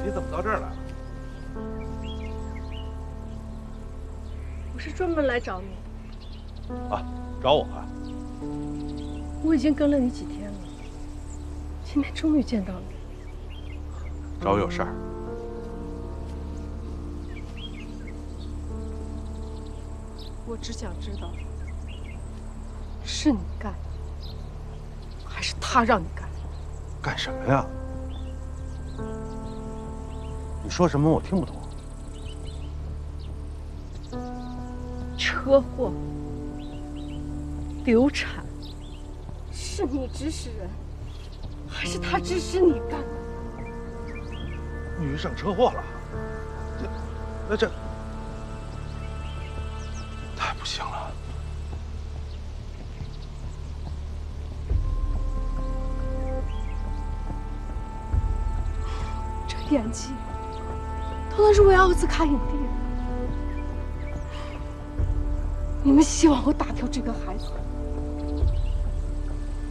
你怎么到这儿来了？我是专门来找你。啊，找我啊？我已经跟了你几天了，今天终于见到你。找我有事儿？我只想知道，是你干的，还是他让你干的？干什么呀？你说什么我听不懂。车祸、流产，是你指使人，还是他指使你干的？遇上车祸了，这太不行了。这演技都能入围奥斯卡影帝了。你们希望我打掉这个孩子，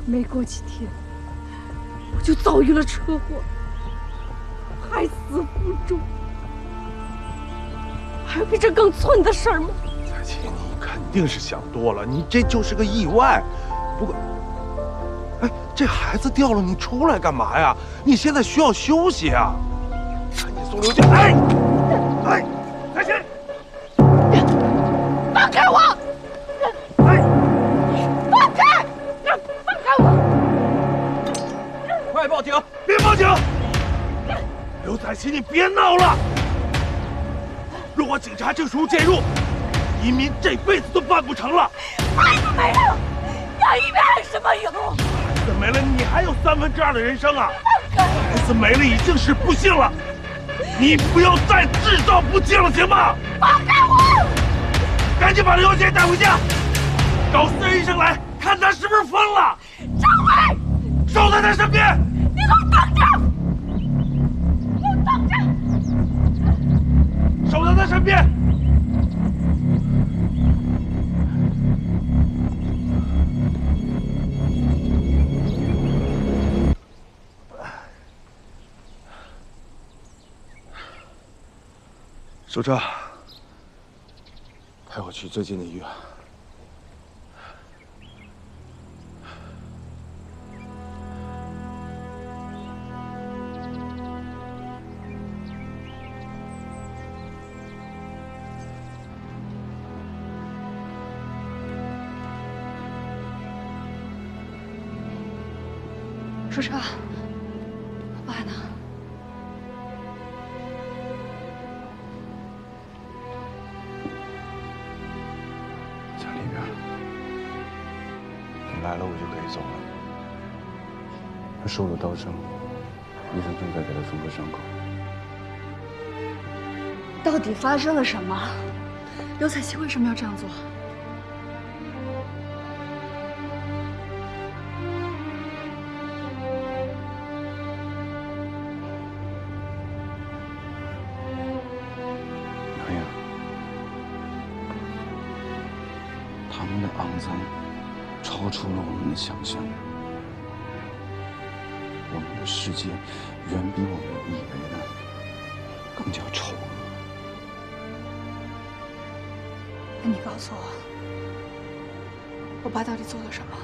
没过几天我就遭遇了车祸，胎死腹中。还有比这更寸的事儿吗？彩琴，你肯定是想多了，你这就是个意外。不过，哎，这孩子掉了，你出来干嘛呀？你现在需要休息啊！赶紧送刘家。哎，彩琴，放开我！哎，放开！放开我！快报警！别报警！刘彩琴，你别闹了！如果警察这时候介入，移民这辈子都办不成了。孩子没了，要移民还有什么用？孩子没了，你还有2/3的人生啊！孩子没了已经是不幸了，你不要再制造不幸了，行吗？放开我！赶紧把刘姐带回家，找私人医生来看他是不是疯了。张伟，守在他身边，你给我等着！给我等着！守在他身边。署长，陪我去最近的医院。署长，爸呢？在里边。你来了，我就可以走了。他受了刀伤，医生正在给他缝合伤口。到底发生了什么？刘彩琪为什么要这样做？南阳，他们的肮脏超出了我们的想象。我们的世界远比我们以为的更加丑恶。那你告诉我，我爸到底做了什么？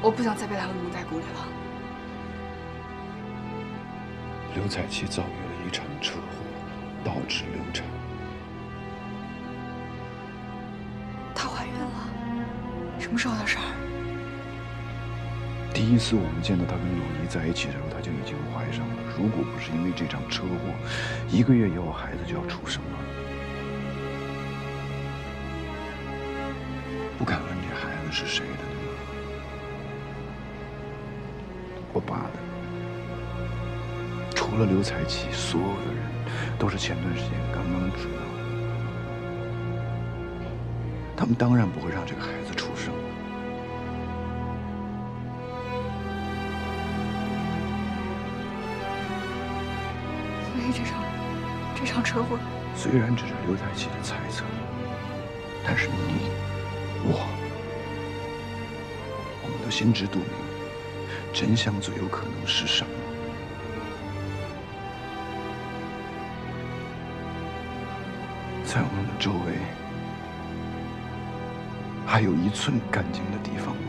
我不想再被他们蒙在鼓里了。刘彩琪遭遇了一场车祸，导致流产。她怀孕了？什么时候的事儿？第一次我们见到她跟鲁尼在一起的时候，她就已经怀上了。如果不是因为这场车祸，1个月以后孩子就要出生了。不敢问这孩子是谁的，对吗？我爸的。除了刘彩琪，所有的人都是前段时间刚刚知道的。他们当然不会让这个孩子出生。所以这场车祸，虽然只是刘彩琪的猜测，但是我们都心知肚明，真相最有可能是什么？在我们的周围，还有1寸干净的地方吗？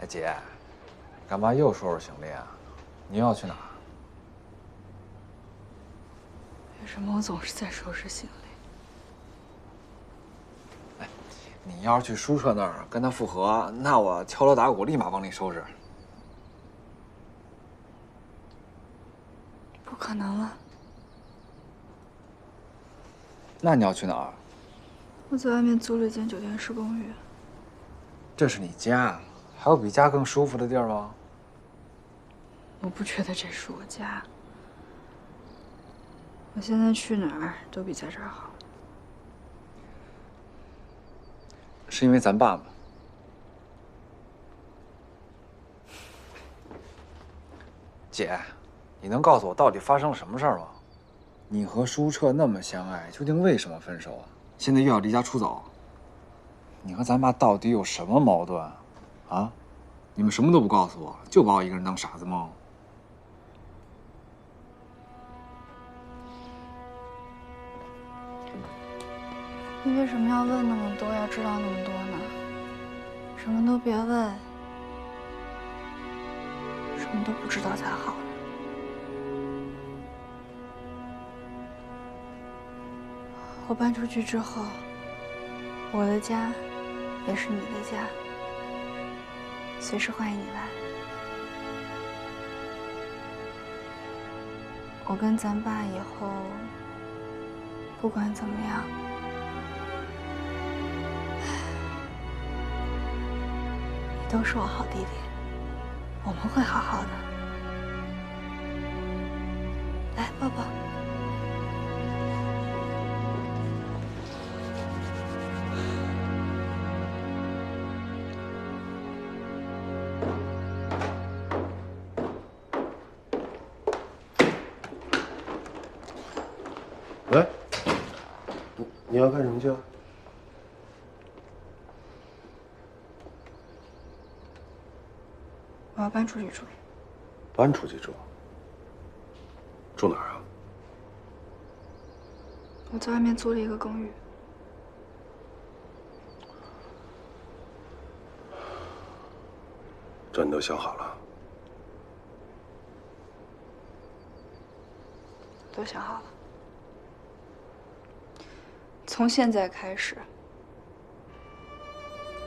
哎，姐，干嘛又收拾行李啊？你又要去哪儿？为什么我总是在收拾行李？哎，你要是去舒澈那儿跟他复合，那我敲锣打鼓立马帮你收拾。不可能了，那你要去哪儿？我在外面租了一间酒店式公寓。这是你家，还有比家更舒服的地儿吗？我不觉得这是我家。我现在去哪儿都比在这儿好。是因为咱爸吗？姐，你能告诉我到底发生了什么事儿吗？你和舒澈那么相爱，究竟为什么分手啊？现在又要离家出走，你和咱爸到底有什么矛盾啊？你们什么都不告诉我，就把我一个人当傻子吗？你为什么要问那么多，要知道那么多呢？什么都别问，什么都不知道才好。我搬出去之后，我的家也是你的家，随时欢迎你来。我跟咱爸以后，不管怎么样，你都是我好弟弟，我们会好好的。来，抱抱。喂，你要干什么去啊？我要搬出去住。搬出去住？住哪儿啊？我在外面租了一个公寓。这你都想好了？都想好了。从现在开始，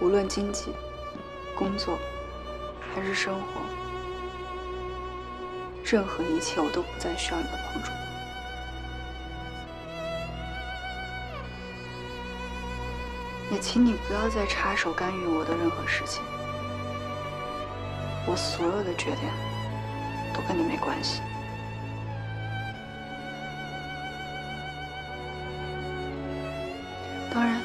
无论经济、工作还是生活，任何一切我都不再需要你的帮助。也请你不要再插手干预我的任何事情。我所有的决定都跟你没关系。当然，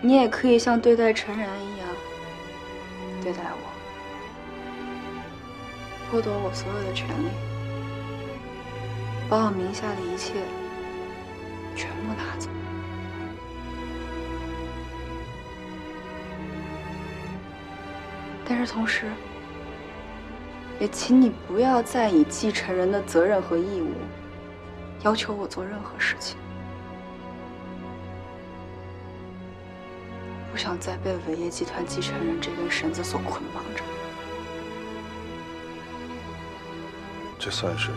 你也可以像对待陈然一样对待我，剥夺我所有的权利，把我名下的一切全部拿走。但是同时，也请你不要再以继承人的责任和义务要求我做任何事情。不想再被伟业集团继承人这根绳子所捆绑着。这算是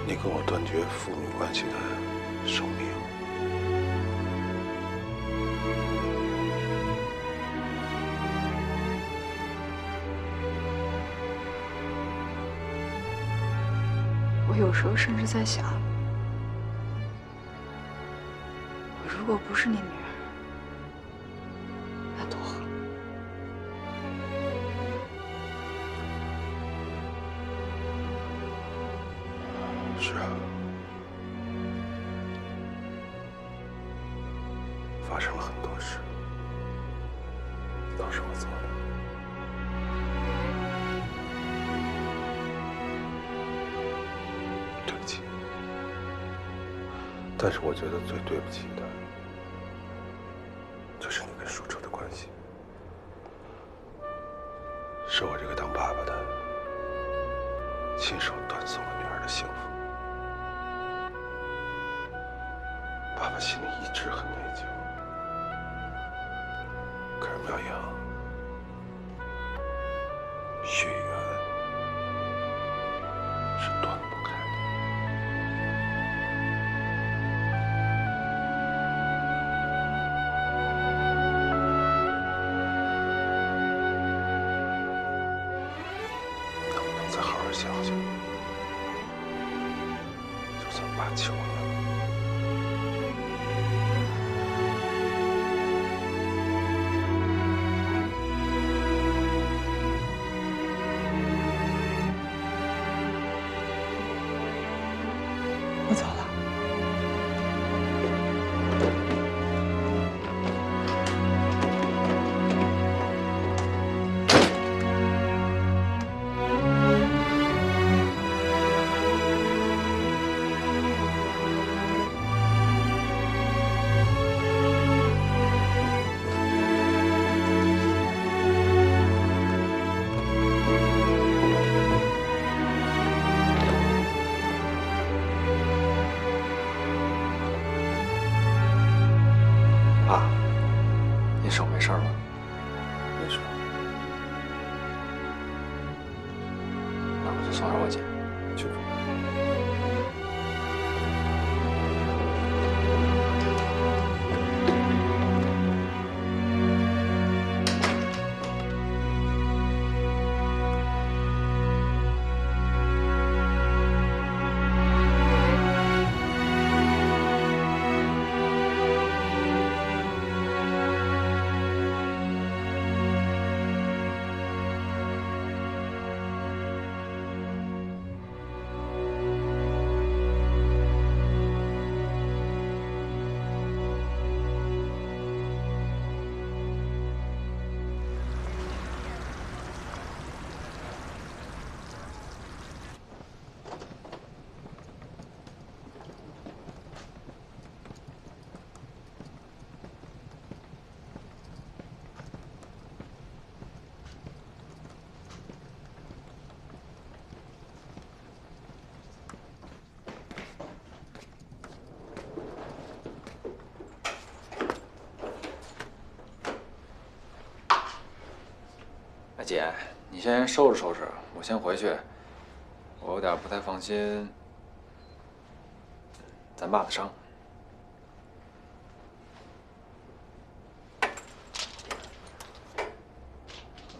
你跟我断绝父女关系的首命。我有时候甚至在想，如果不是你女儿，那多好。是啊，发生了很多事，都是我做的。对不起，但是我觉得最对不起的，就是你跟舒澈的关系，是我这个当爸爸的亲手断送了女儿的幸福。爸爸心里一直很内疚，可是苗阳，血缘是断不开的。能不能再好好想想？就算爸求你了。我走了。爸，你手没事吧？没事。那我去送上我姐。去吧。姐，你先收拾收拾，我先回去。我有点不太放心咱爸的伤。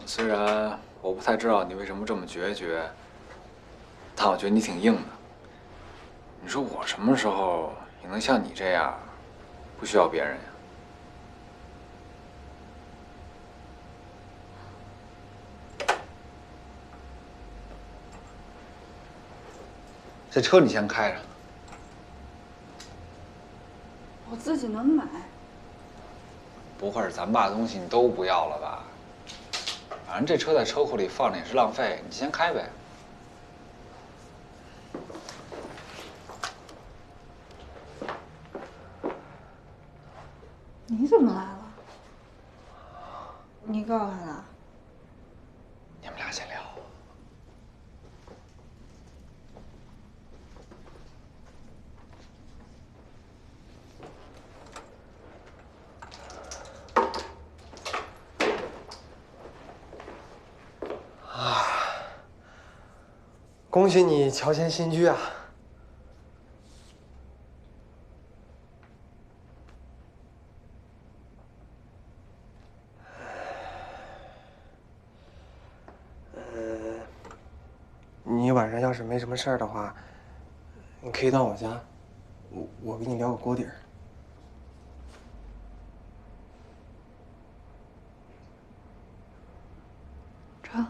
虽然我不太知道你为什么这么决绝，但我觉得你挺硬的。你说我什么时候也能像你这样，不需要别人呀？这车你先开着。我自己能买。不会是咱爸的东西你都不要了吧？反正这车在车库里放着也是浪费，你先开呗。你怎么来了？你告诉他的？你们俩先聊。恭喜你乔迁新居啊！你晚上要是没什么事儿的话，你可以到我家，我给你撩个锅底儿。成。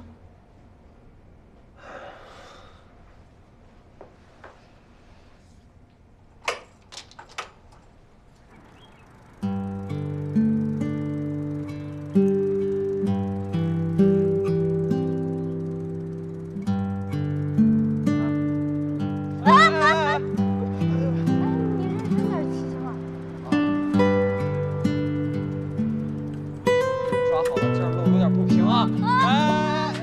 抓好了，这儿路有点不平啊！哎，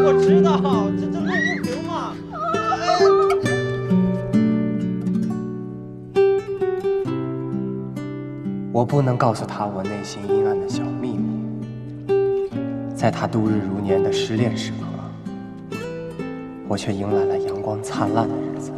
我知道，这路不平嘛。我不能告诉他我内心阴暗的小秘密，在他度日如年的失恋时刻，我却迎来了阳光灿烂的日子。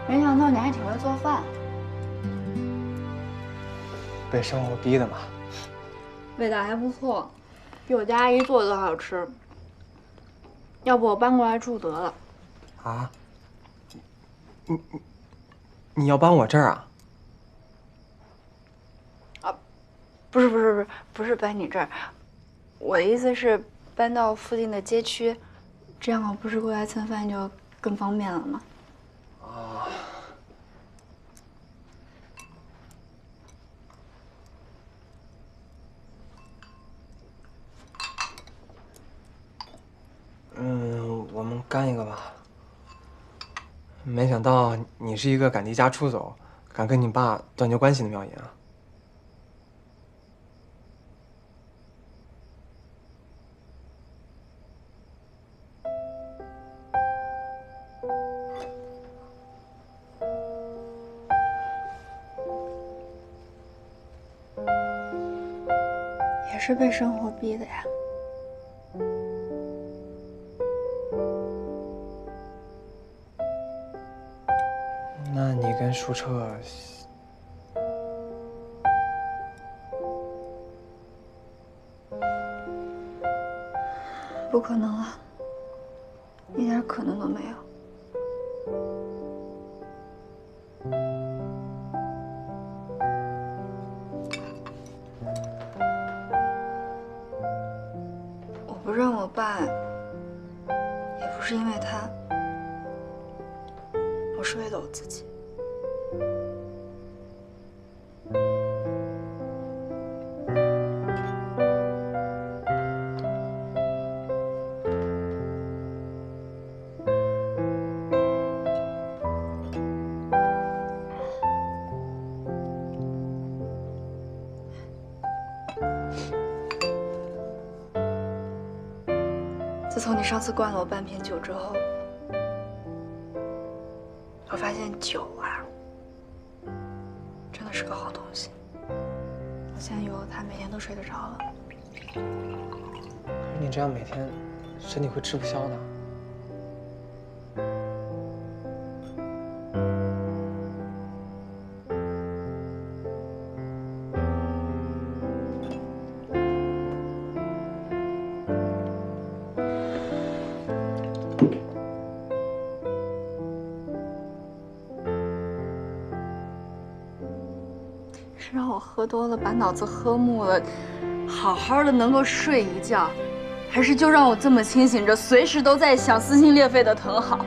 没想到你还挺会做饭。被生活逼的嘛。味道还不错，比我家阿姨做的都好吃。要不我搬过来住得了。啊？你要搬我这儿啊？不是搬你这儿，我的意思是搬到附近的街区，这样我不是过来蹭饭就更方便了吗？啊。我们干一个吧。没想到你是一个敢离家出走、敢跟你爸断绝关系的妙言啊！也是被生活逼的呀。那你跟舒澈，不可能了，一点可能都没有。我不认我爸，也不是因为他，我是为了我自己。自从你上次灌了我半瓶酒之后，我发现酒啊，真的是个好东西。我现在有了它，每天都睡得着了。可是你这样每天，身体会吃不消的。喝多了把脑子喝木了，好好的能够睡一觉，还是就让我这么清醒着，随时都在想撕心裂肺的疼好？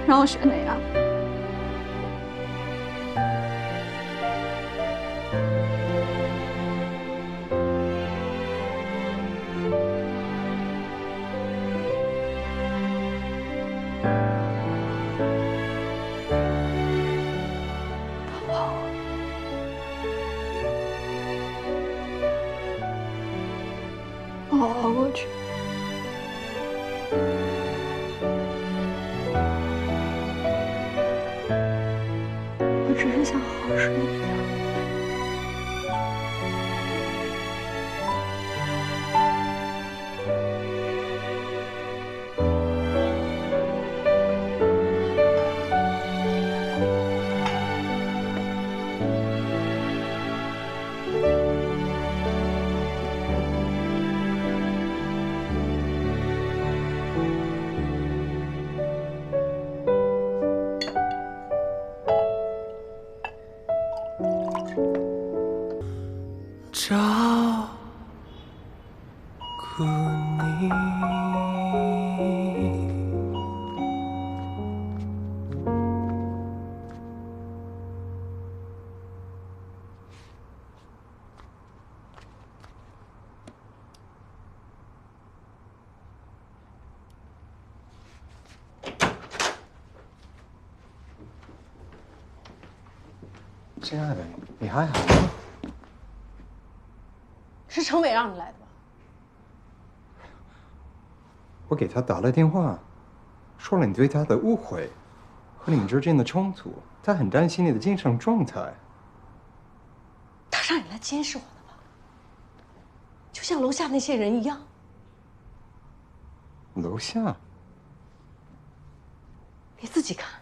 让我选哪样？我熬过去。我只是想好好睡一觉。照顾你。亲爱的，你还好吗？是程伟让你来的吧？我给他打了电话，说了你对他的误会和你们之间的冲突，他很担心你的精神状态。他让你来监视我的吧？就像楼下那些人一样。楼下？你自己看。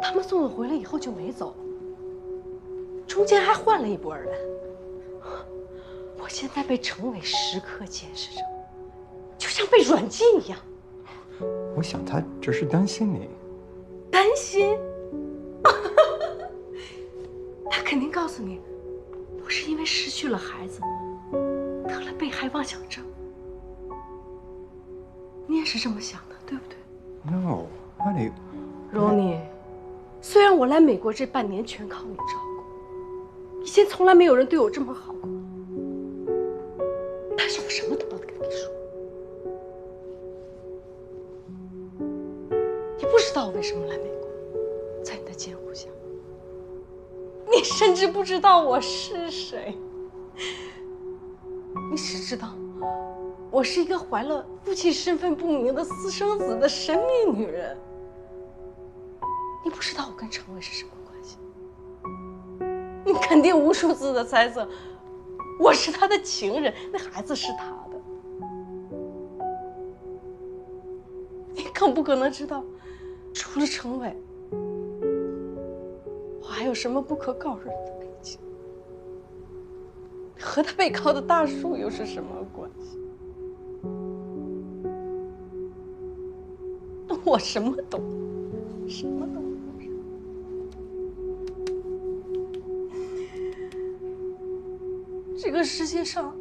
他们送我回来以后就没走，中间还换了一拨人。我现在被程伟时刻监视着，就像被软禁一样。我想他只是担心你。担心？他肯定告诉你，我是因为失去了孩子，得了被害妄想症。你也是这么想的，对不对 No， honey。Ronnie，虽然我来美国这半年全靠你照顾，以前从来没有人对我这么好过，但是我什么都不能跟你说。你不知道我为什么来美国，在你的监护下，你甚至不知道我是谁，你只知道我是一个怀了父亲身份不明的私生子的神秘女人。你不知道我跟程伟是什么关系，你肯定无数次的猜测我是他的情人，那孩子是他的。你更不可能知道，除了程伟，我还有什么不可告人的背景，和他背靠的大树又是什么关系？我什么都什么都不是。这个世界上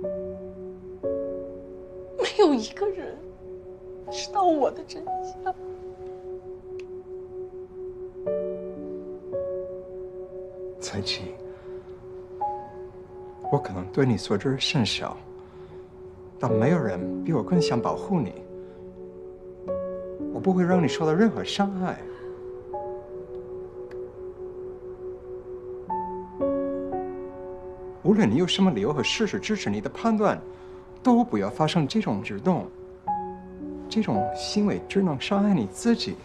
没有一个人知道我的真相。彩琴，我可能对你所知甚少，但没有人比我更想保护你。我不会让你受到任何伤害。无论你有什么理由和事实支持你的判断，都不要发生这种举动。这种行为只能伤害你自己。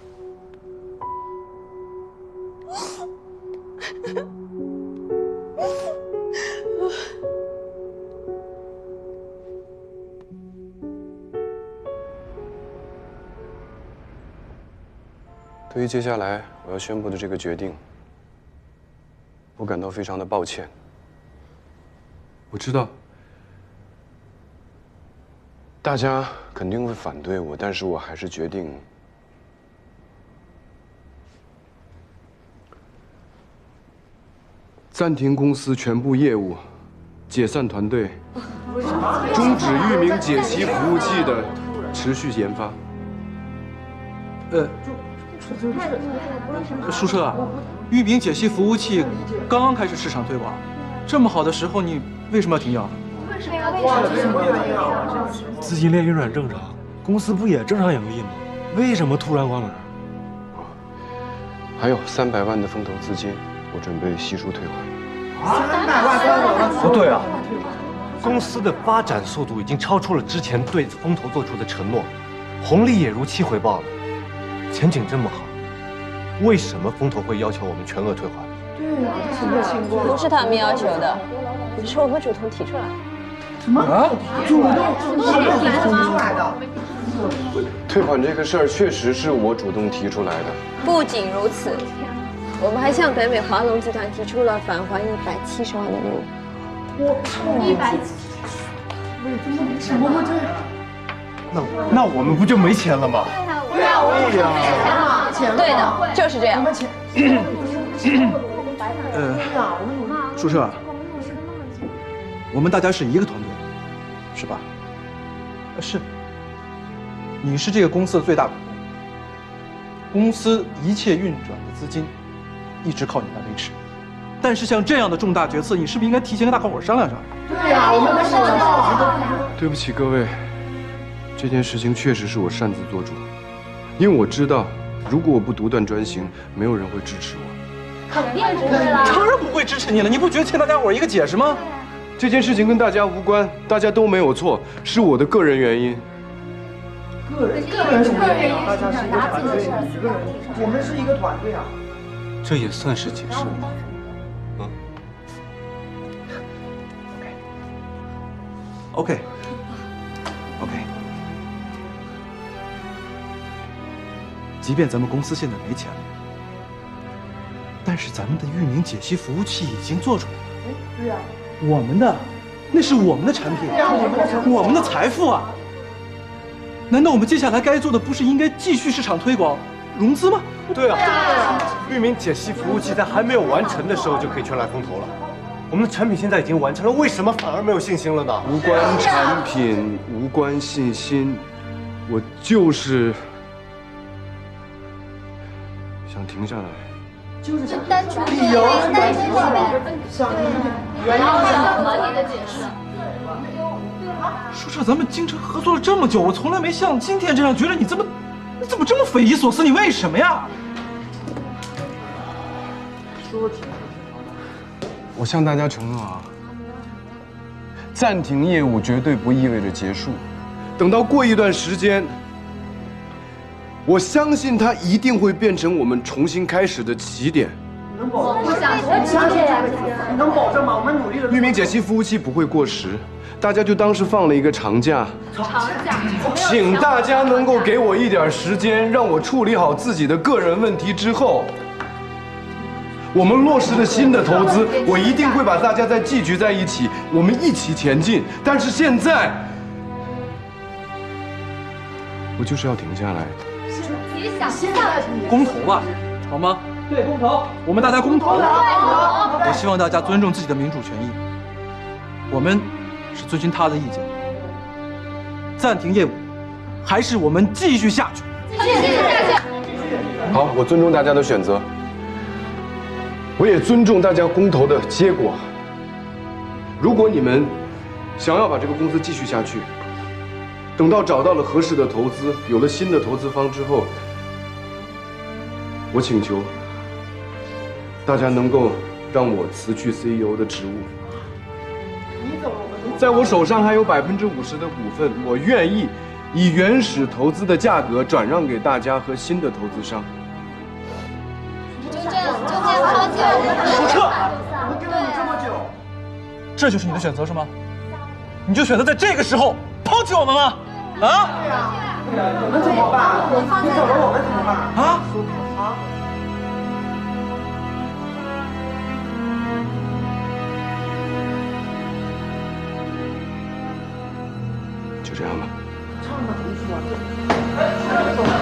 对于接下来我要宣布的这个决定，我感到非常的抱歉。我知道大家肯定会反对我，但是我还是决定暂停公司全部业务，解散团队，终止域名解析服务器的持续研发。舒澈啊，域名解析服务器刚刚开始市场推广，这么好的时候，你为什么要停药？资金链运转正常，公司不也正常盈利吗？为什么突然关门？还有300万的风投资金，我准备悉数退还。300万？不对啊，公司的发展速度已经超出了之前对风投做出的承诺，红利也如期回报了，前景这么好，为什么风投会要求我们全额退还？对啊，这什么情况？不是他们要求的，是我们主动提出来的。什么？啊？主动提出来的。退款这个事儿确实是我主动提出来的。不仅如此，我们还向北美华龙集团提出了返还170万的义务。怎么会这样？那我们不就没钱了吗？对呀，对的，就是这样。舒澈，我们大家是一个团队，是吧？是。你是这个公司的最大股东，公司一切运转的资金一直靠你来维持。但是像这样的重大决策，你是不是应该提前跟大伙商量商量？对呀，我们不知道。对不起各位，这件事情确实是我擅自做主，因为我知道，如果我不独断专行，没有人会支持我。肯定不会啦！当然不会支持你了，你不觉得欠大家伙一个解释吗？这件事情跟大家无关，大家都没有错，是我的个人原因。个人什么原因啊？大家是一个团队，一个人，我们是一个团队啊。这也算是解释吗？嗯。OK。即便咱们公司现在没钱了，但是咱们的域名解析服务器已经做出来了。对呀，我们的，那是我们的产品，我们的财富啊！难道我们接下来该做的不是应该继续市场推广、融资吗？对啊，域名解析服务器在还没有完成的时候就可以全来风投了。我们的产品现在已经完成了，为什么反而没有信心了呢？无关产品，无关信心，我就是想停下来。就是单纯理由，单纯想原因合理的解释。舒澈，咱们京城合作了这么久，我从来没像今天这样觉得你怎么这么匪夷所思？你为什么呀？我向大家承诺啊，暂停业务绝对不意味着结束。等到过一段时间，我相信它一定会变成我们重新开始的起点。能保证？我相信你能保证吗？我们努力的。域名解析服务器不会过时，大家就当是放了一个长假。请大家能够给我一点时间，让我处理好自己的个人问题之后，我们落实了新的投资，我一定会把大家再聚集在一起，我们一起前进。但是现在，我就是要停下来。公投吧，好吗？对，公投，我们大家公投。我希望大家尊重自己的民主权益。我们是遵循他的意见，暂停业务，还是我们继续下去？继续下去。好，我尊重大家的选择，我也尊重大家公投的结果。如果你们想要把这个公司继续下去，等到找到了合适的投资，有了新的投资方之后，我请求大家能够让我辞去 CEO 的职务。在我手上还有50%的股份，我愿意以原始投资的价格转让给大家和新的投资商。就这样抛弃我们。舒澈，我们跟了你这么久，这就是你的选择是吗？你就选择在这个时候抛弃我们吗？啊？对呀，我们怎么办？你走了，我们怎么办？啊？就这样吧。唱吧，你说。走了。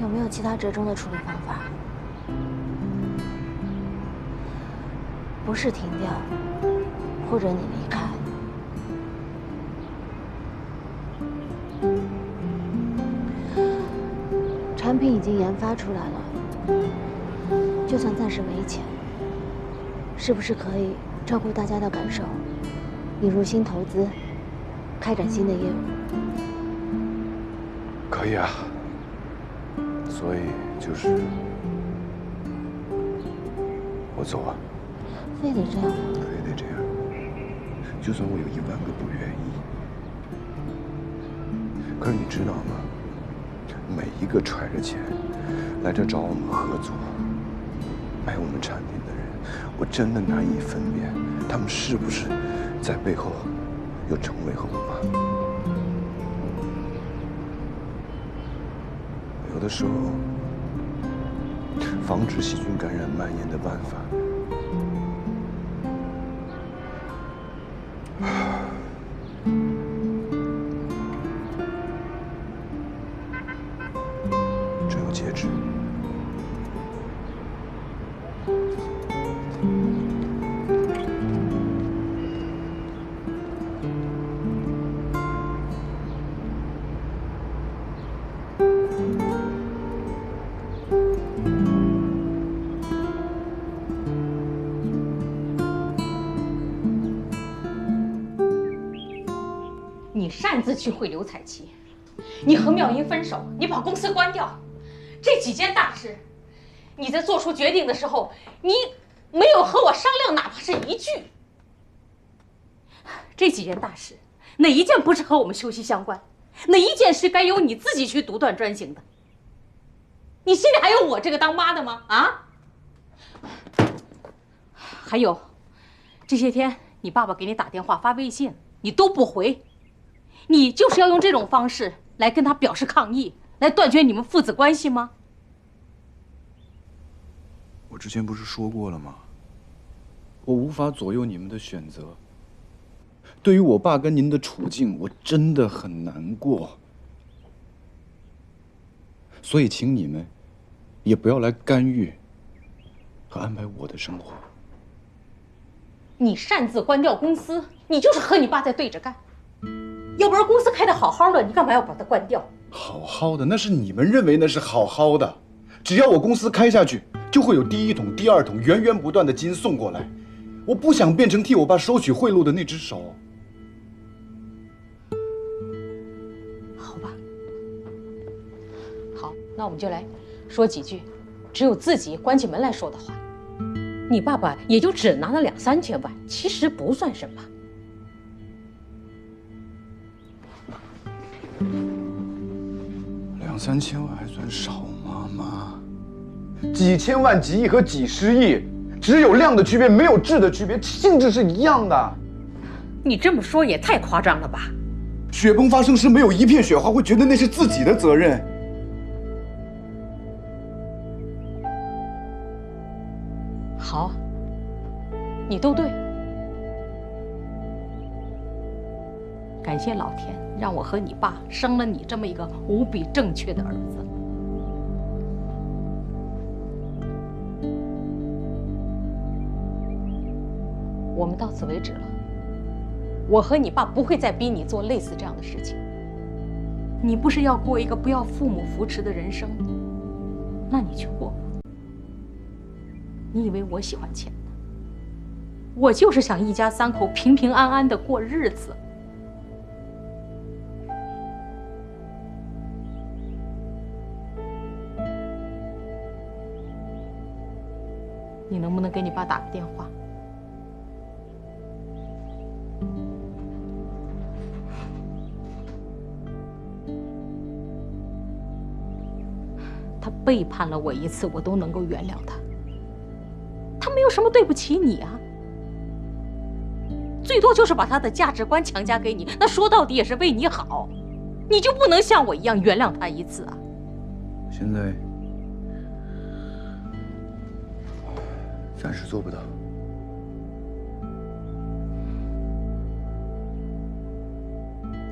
有没有其他折中的处理方法？不是停掉，或者你离开。产品已经研发出来了，就算暂时没钱，是不是可以照顾大家的感受，引入新投资，开展新的业务？可以啊。所以就是我走啊。非得这样吗？非得这样。就算我有1万个不愿意，可是你知道吗？每一个揣着钱来这找我们合作、买我们产品的人，我真的难以分辨他们是不是在背后有程伟和我妈。有的时候，防止细菌感染蔓延的办法，只有节制。你擅自去会刘彩琪，你和妙音分手，你把公司关掉，这几件大事，你在做出决定的时候，你没有和我商量，哪怕是一句。这几件大事，哪一件不是和我们休息相关？哪一件是该由你自己去独断专行的？你心里还有我这个当妈的吗？啊？还有，这些天你爸爸给你打电话发微信，你都不回。你就是要用这种方式来跟他表示抗议，来断绝你们父子关系吗？我之前不是说过了吗？我无法左右你们的选择。对于我爸跟您的处境，我真的很难过。所以，请你们也不要来干预和安排我的生活。你擅自关掉公司，你就是和你爸在对着干。要不然公司开得好好的，你干嘛要把它关掉？好好的，那是你们认为那是好好的。只要我公司开下去，就会有第一桶、第二桶源源不断的金送过来。我不想变成替我爸收取贿赂的那只手。好吧，好，那我们就来说几句只有自己关起门来说的话。你爸爸也就只拿了2、3千万，其实不算什么。2、3千万还算少吗，妈？几千万、几亿和几十亿，只有量的区别，没有质的区别，性质是一样的。你这么说也太夸张了吧？雪崩发生时，没有一片雪花会觉得那是自己的责任。好，你都对。感谢老天，让我和你爸生了你这么一个无比正确的儿子。我们到此为止了。我和你爸不会再逼你做类似这样的事情。你不是要过一个不要父母扶持的人生，那你去过吧。你以为我喜欢钱呢？我就是想一家三口平平安安的过日子。你能不能给你爸打个电话？他背叛了我一次，我都能够原谅他。他没有什么对不起你啊，最多就是把他的价值观强加给你，那说到底也是为你好，你就不能像我一样原谅他一次啊？现在暂时做不到。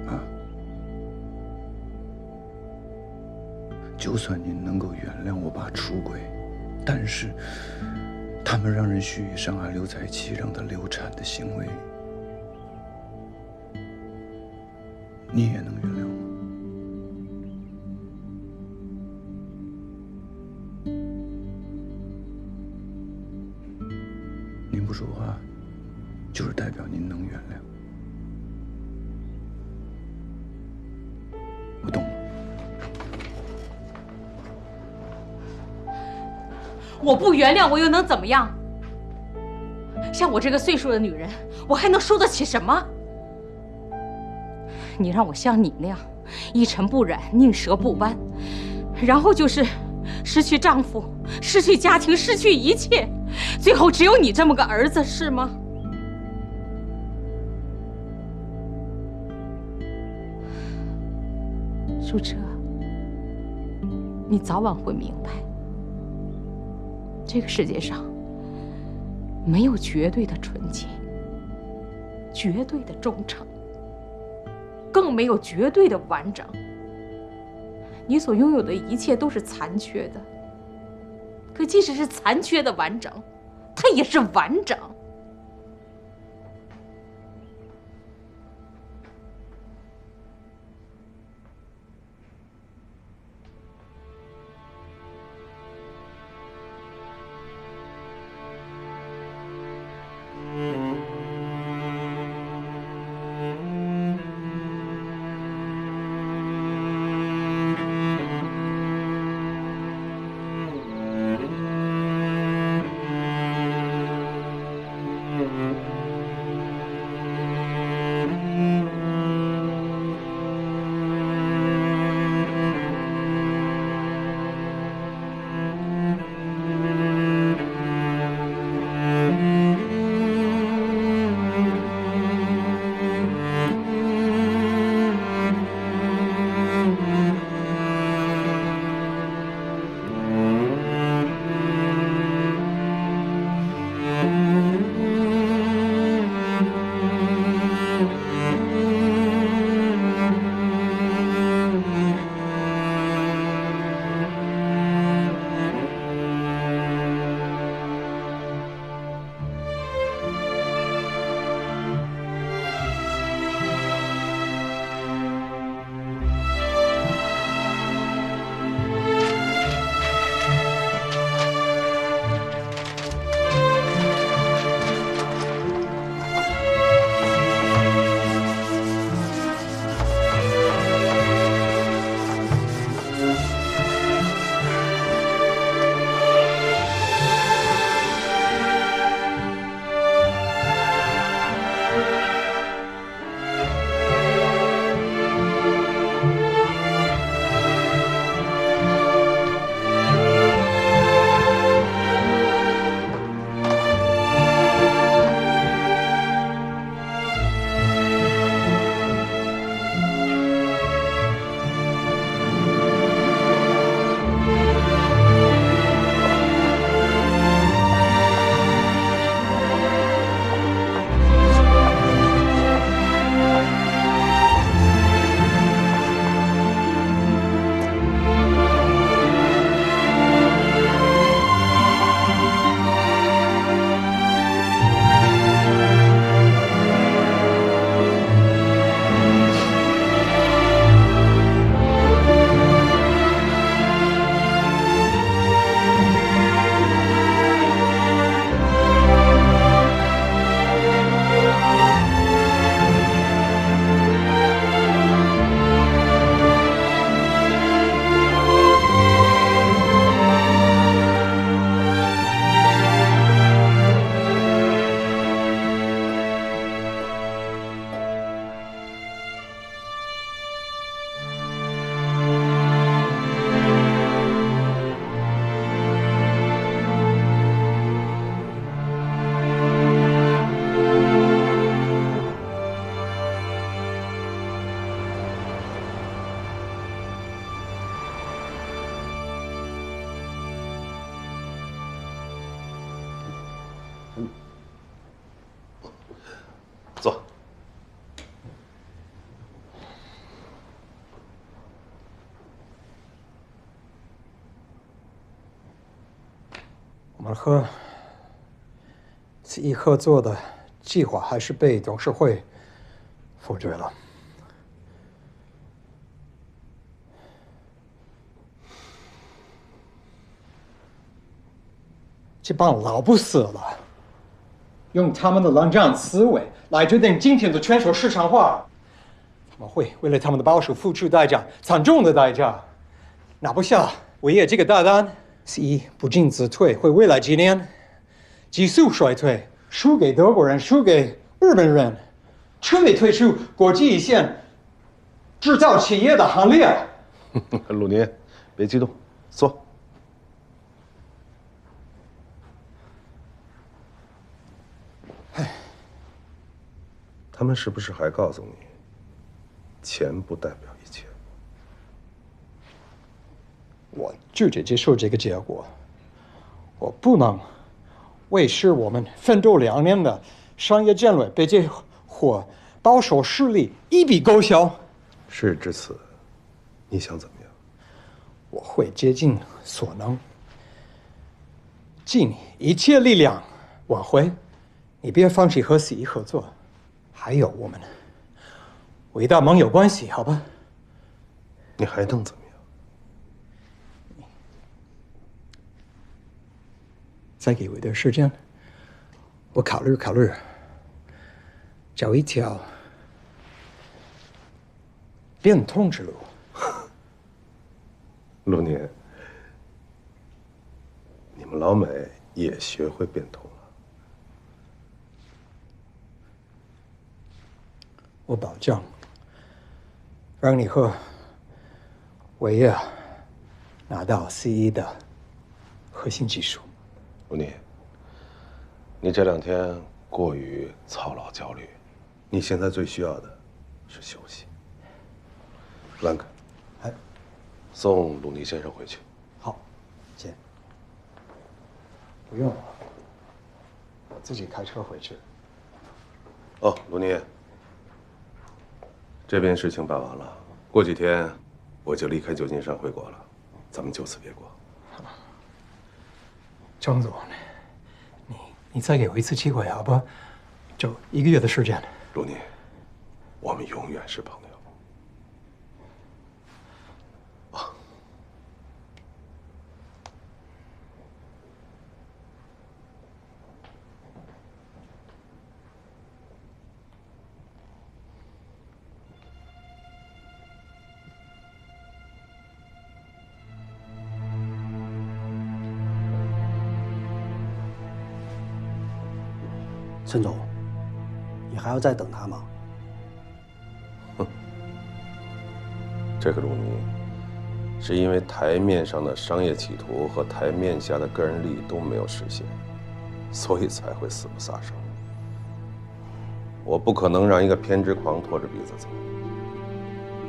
妈，就算您能够原谅我爸出轨，但是他们让人蓄意伤害刘彩琪，让她流产的行为，你也能原谅吗？您不说话，就是代表您能原谅。我懂了。我不原谅，我又能怎么样？像我这个岁数的女人，我还能输得起什么？你让我像你那样一尘不染、宁折不弯，然后就是失去丈夫、失去家庭、失去一切，最后只有你这么个儿子，是吗？舒澈，你早晚会明白，这个世界上没有绝对的纯洁，绝对的忠诚，更没有绝对的完整。你所拥有的一切都是残缺的，可即使是残缺的完整，它也是完整。坐。我们和CE合作的计划还是被董事会否决了。这帮老不死了，用他们的冷战思维来决定今天的全球市场化，他们会为了他们的保守付出代价，惨重的代价。拿不下伟业这个大单，CE不进则退，会未来几年急速衰退，输给德国人，输给日本人，彻底退出国际一线制造企业的行列。鲁尼，别激动，坐。他们是不是还告诉你，钱不代表一切？我拒绝接受这个结果。我不能为使我们奋斗2年的商业战略被这伙保守势力一笔勾销。事至此，你想怎么样？我会竭尽所能，尽一切力量挽回。你别放弃和CE合作，还有我们伟大盟友关系，好吧？你还能怎么样？再给我一点时间，我考虑考虑，找一条变通之路。鲁尼，你们老美也学会变通了。我保证，让你和伟业拿到CE的核心技术。鲁尼，你这2天过于操劳焦虑，你现在最需要的是休息。兰克，送鲁尼先生回去。好，姐。不用了，我自己开车回去。哦，鲁尼，这边事情办完了，过几天我就离开旧金山回国了，咱们就此别过。张总，你再给我一次机会好不好？就1个月的时间。鲁尼，我们永远是朋友。陈总，你还要再等他吗？这个鲁尼，是因为台面上的商业企图和台面下的个人利益都没有实现，所以才会死不撒手。我不可能让一个偏执狂拖着鼻子走。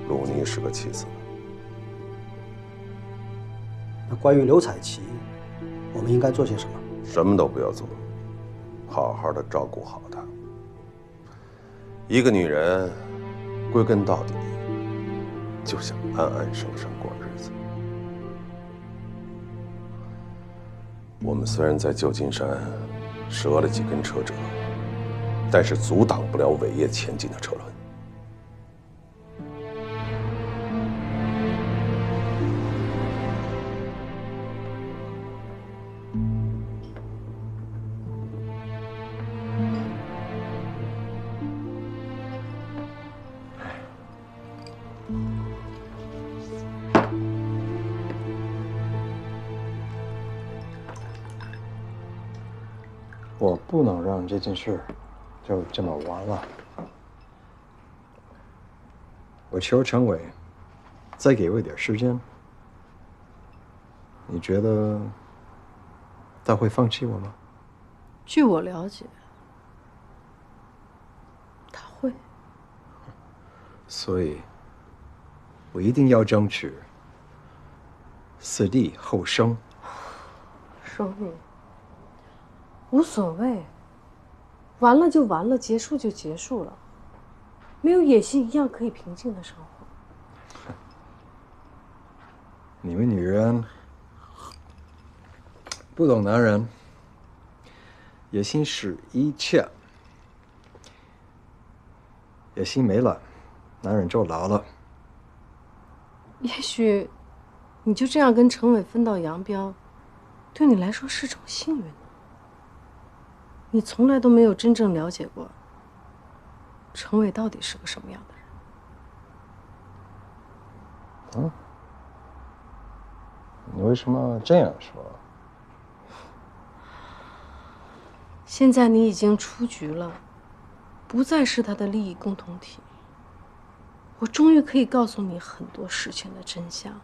鲁尼是个弃子。那关于刘彩琪，我们应该做些什么？什么都不要做。好好的照顾好她。一个女人，归根到底，就想安安生生过日子。我们虽然在旧金山折了几根车辙，但是阻挡不了伟业前进的车轮。我不能让这件事就这么完了。我求陈伟再给我一点时间。你觉得他会放弃我吗？据我了解，他会。所以，我一定要争取死地后生。收命。无所谓，完了就完了，结束就结束了，没有野心一样可以平静的生活。你们女人不懂男人，野心是一切，野心没了，男人就老了。也许，你就这样跟程伟分道扬镳，对你来说是种幸运呢。你从来都没有真正了解过程伟到底是个什么样的人。嗯，你为什么这样说？现在你已经出局了，不再是他的利益共同体。我终于可以告诉你很多事情的真相，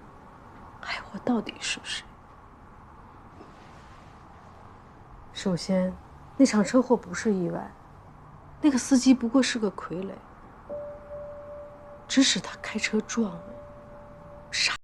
还有我到底是谁。首先，那场车祸不是意外，那个司机不过是个傀儡，指使他开车撞我，傻。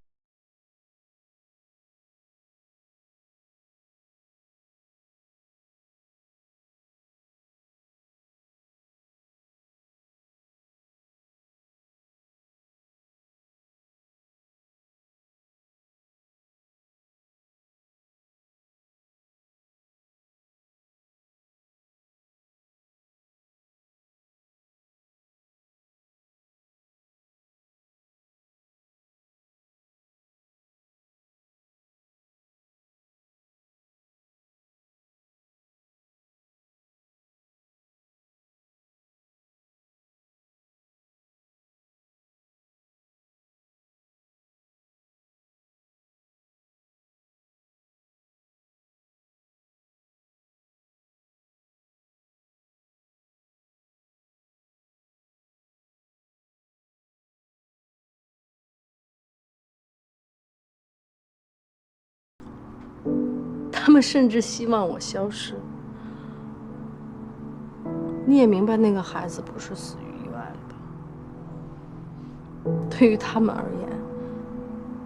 他们甚至希望我消失。你也明白，那个孩子不是死于意外了吧？对于他们而言，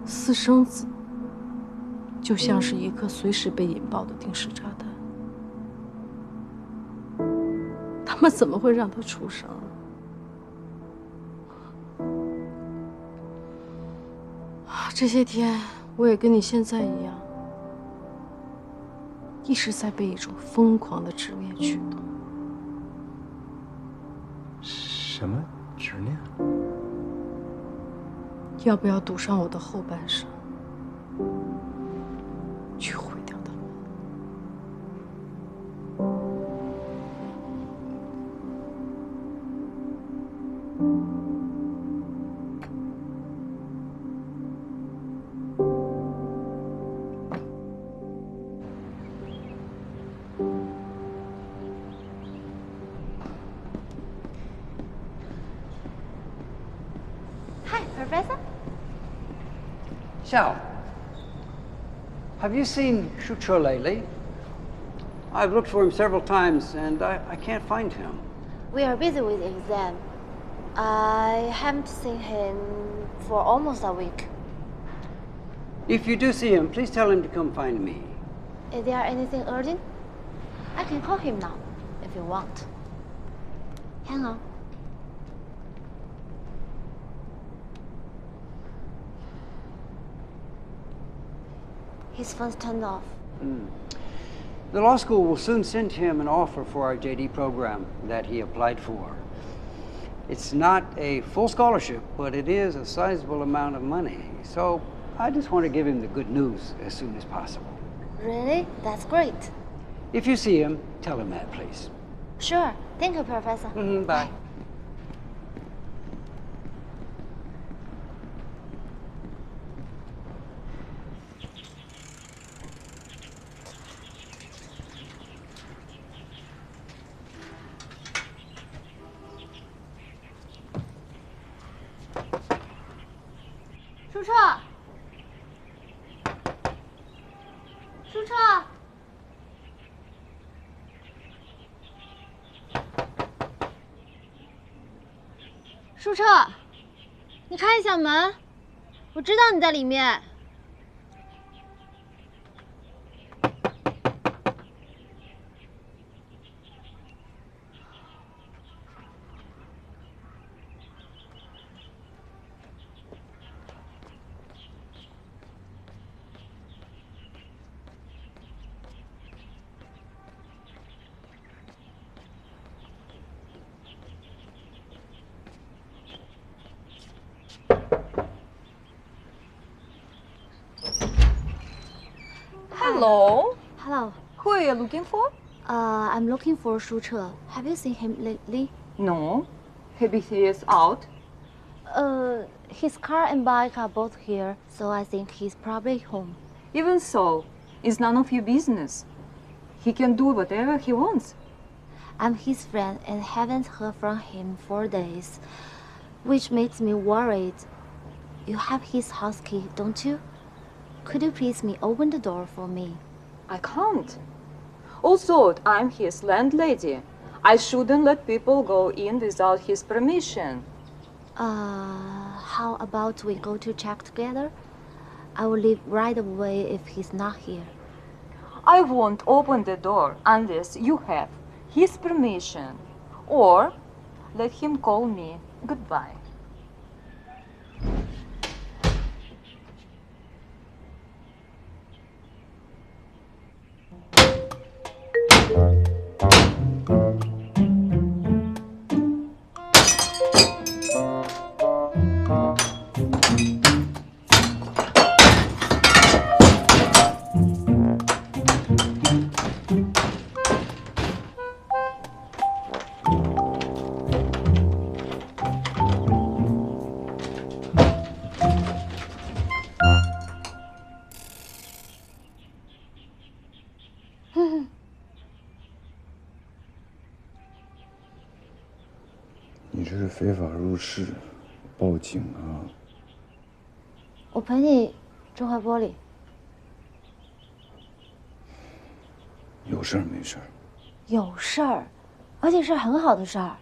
私生子就像是一颗随时被引爆的定时炸弹。他们怎么会让他出生？这些天，我也跟你现在一样。一直在被一种疯狂的执念驱动。什么执念？要不要赌上我的后半生，去毁掉他们？Professor? So, have you seen Shucho lately? I've looked for him several times and I can't find him. We are busy with the exam. I haven't seen him for almost a week. If you do see him, please tell him to come find me. Is there anything urgent? I can call him now, if you want. Hang on. His phone's turned off. The law school will soon send him an offer for our JD program that he applied for. It's not a full scholarship, but it is a sizable amount of money. So I just want to give him the good news as soon as possible. Really? That's great. If you see him, tell him that, please. Sure. Thank you, Professor. Bye. 舒澈，舒澈，舒澈，你开一下门，我知道你在里面。Hello. Hello. Who are you looking for? I'm looking for Shu Che. Have you seen him lately? No. Maybe he is out. His car and bike are both here, so I think he's probably home. Even so, it's none of your business. He can do whatever he wants. I'm his friend and haven't heard from him for days, which makes me worried. You have his house key, don't you? Could you please open the door for me? I can't. Also, I'm his landlady. I shouldn't let people go in without his permission. How about we go to check together? I will leave right away if he's not here. I won't open the door unless you have his permission. Or let him call me. Goodbye.你这是非法入室，报警啊！我陪你这块玻璃。有事儿没事儿？有事儿，而且是很好的事儿。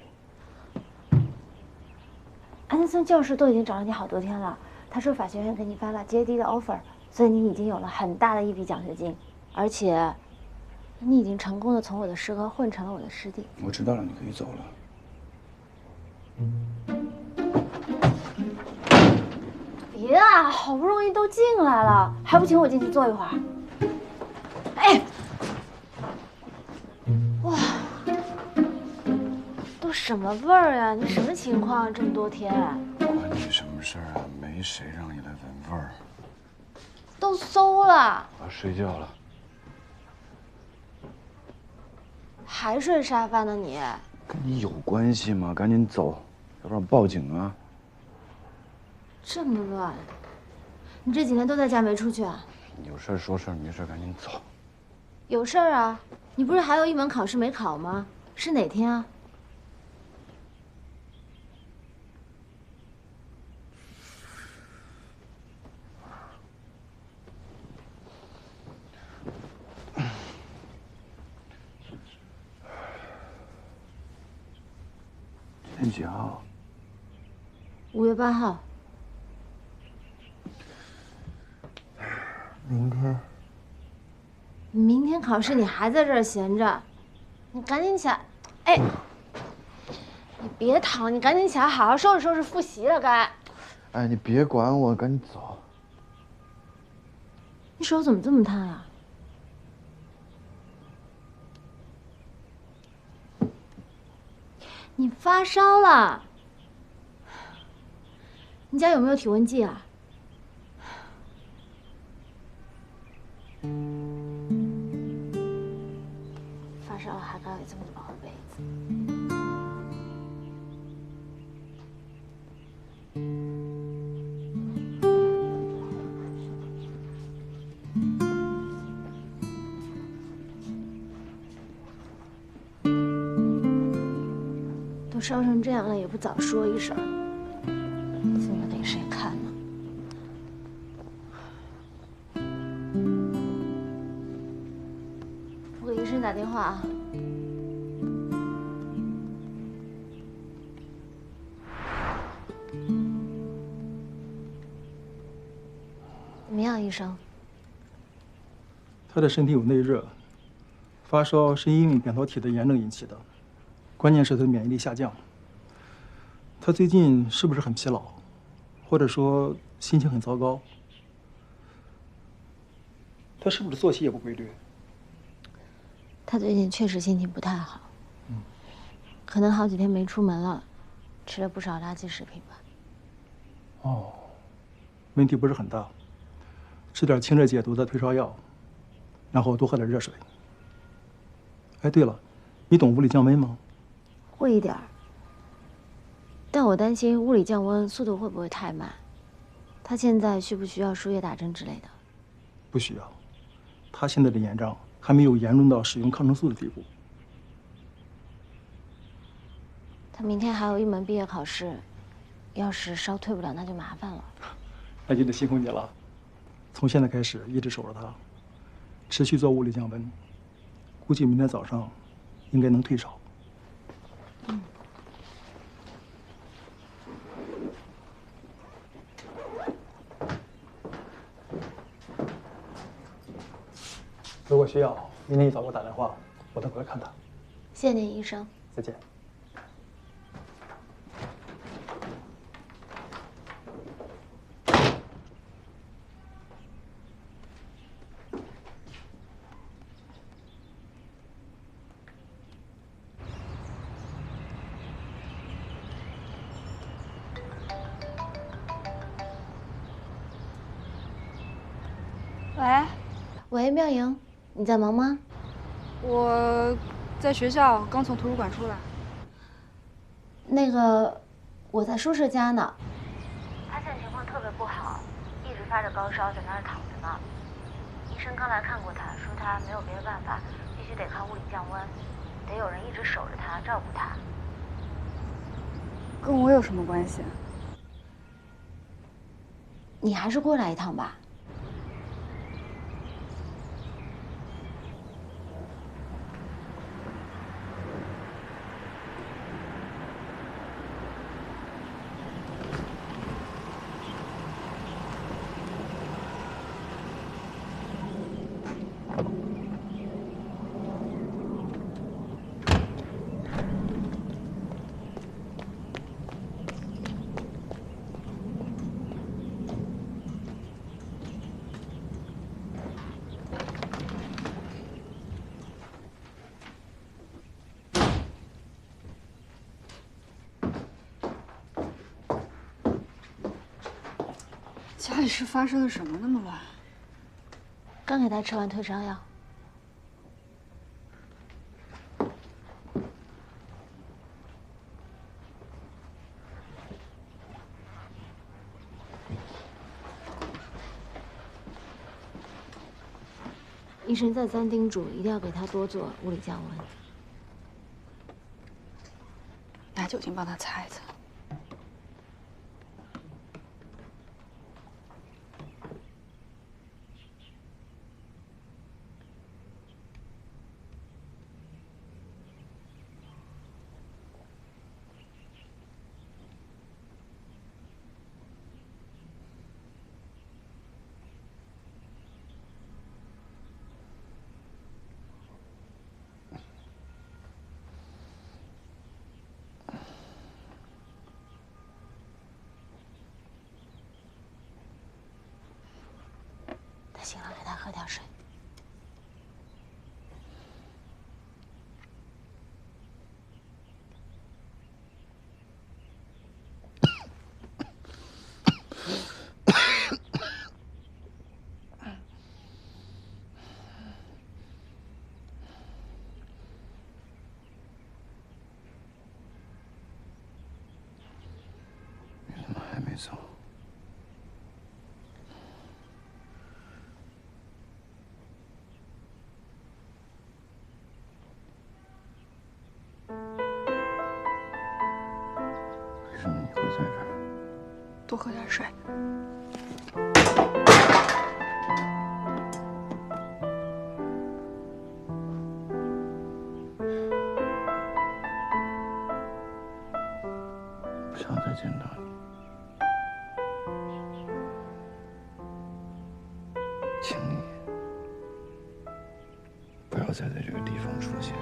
安德森教授都已经找了你好多天了，他说法学院给你发了JD的 offer， 所以你已经有了很大的一笔奖学金，而且你已经成功的从我的师哥混成了我的师弟。我知道了，你可以走了。别啊，好不容易都进来了，还不请我进去坐一会儿？哎，哇，都什么味儿呀？你什么情况啊？这么多天？关你什么事儿啊？没谁让你来闻味儿。都馊了。我要睡觉了。还睡沙发呢你？跟你有关系吗？赶紧走，要不然报警啊！这么乱，你这几天都在家没出去啊？有事儿说事儿，没事儿赶紧走。有事儿啊？你不是还有一门考试没考吗？是哪天啊？今天几号5月8号。明天。明天考试，你还在这儿闲着？你赶紧起来！哎，你别躺，你赶紧起来，好好收拾收拾复习了该。哎，你别管我，赶紧走。你手怎么这么烫啊？你发烧了？你家有没有体温计啊？发烧了还敢有这么薄的被子？都烧成这样了，也不早说一声，现在给谁看呢？我给医生打电话啊。怎么样，医生？他的身体有内热，发烧是因为扁桃体的炎症引起的，关键是他的免疫力下降。他最近是不是很疲劳，或者说心情很糟糕？他是不是作息也不规律？他最近确实心情不太好，可能好几天没出门了，吃了不少垃圾食品吧。问题不是很大，吃点清热解毒的退烧药，然后多喝点热水。哎，对了，你懂物理降温吗？会一点儿，但我担心物理降温速度会不会太慢。他现在需不需要输液打针之类的？不需要，他现在的炎症还没有严重到使用抗生素的地步。他明天还有一门毕业考试，要是烧退不了，那就麻烦了。那就得辛苦你了。从现在开始一直守着他，持续做物理降温，估计明天早上应该能退烧。如果需要，明天一早给我打电话，我再过来看他。谢谢您，医生。再见。喂，喂，妙莹，你在忙吗？我在学校，刚从图书馆出来。那个，我在舒舍家呢。他现在情况特别不好，一直发着高烧，在那儿躺着呢。医生刚来看过他，说他没有别的办法，必须得靠物理降温，得有人一直守着他，照顾他。跟我有什么关系？你还是过来一趟吧。家里是发生了什么那么乱？刚给他吃完退烧药。医生再三叮嘱，一定要给他多做物理降温。拿酒精帮他擦一擦。他醒了，给他喝点水。你怎么还没走？为什么你会在这儿？多喝点水。不想再见到你，请你不要再在这个地方出现。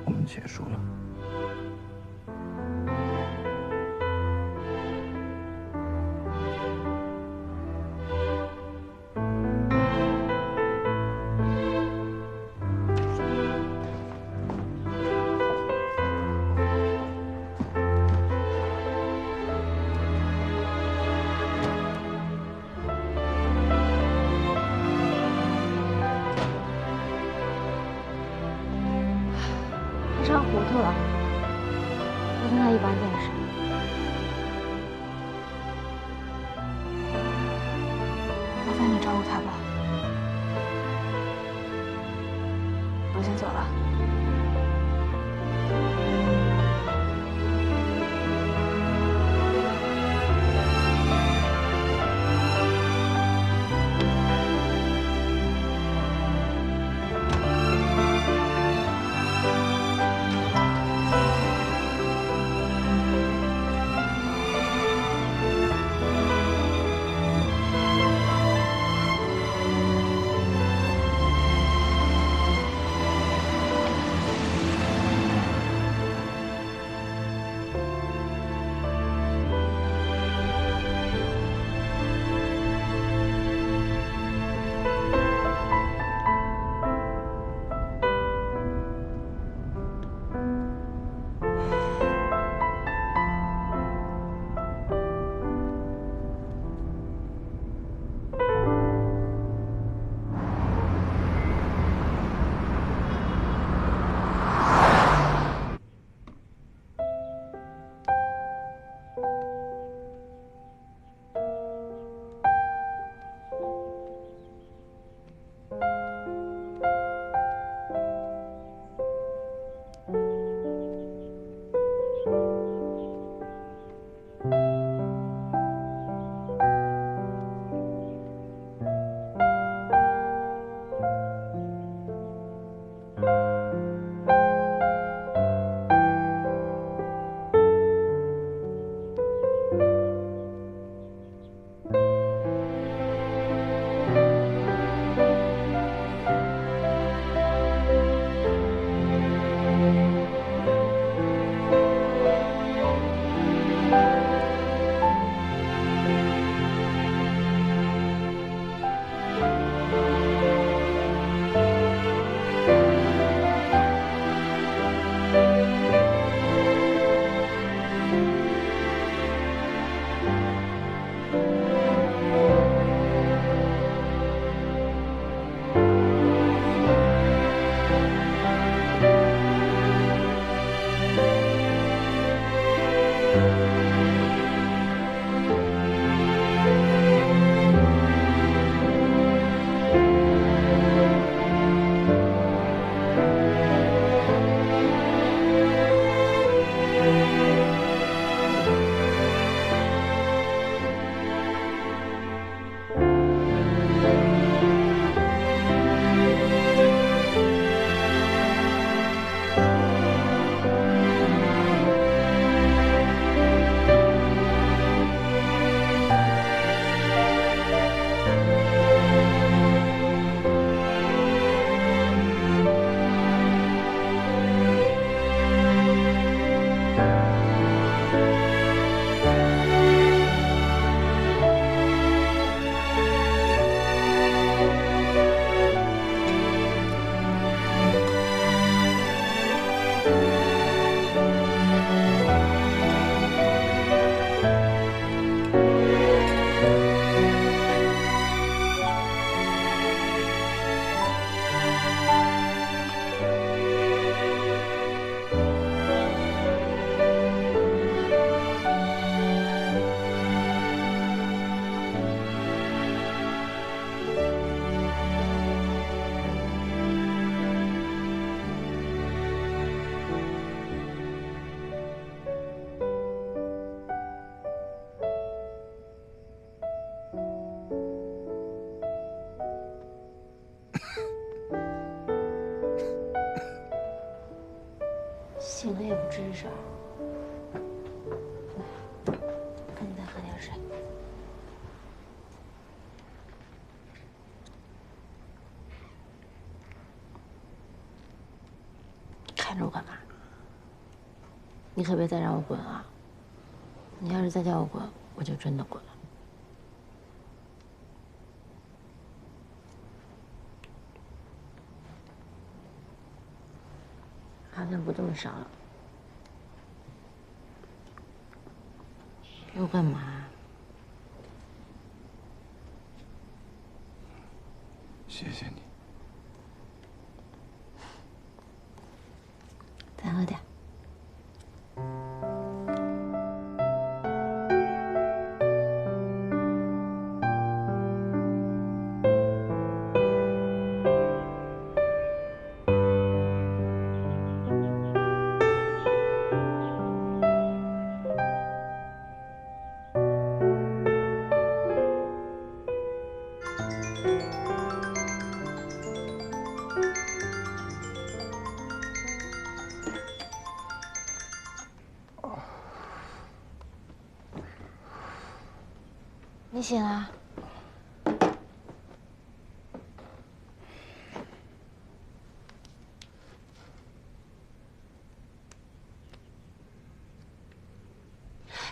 我们结束了。吐了，我跟他一般见识。麻烦你照顾他吧，我先走了。醒了也不吱声。赶紧再喝点水。看着我干嘛？你可别再让我滚啊！你要是再叫我滚，我就真的滚了。好像不这么少了。给我干嘛？谢谢你。再喝点。你醒了？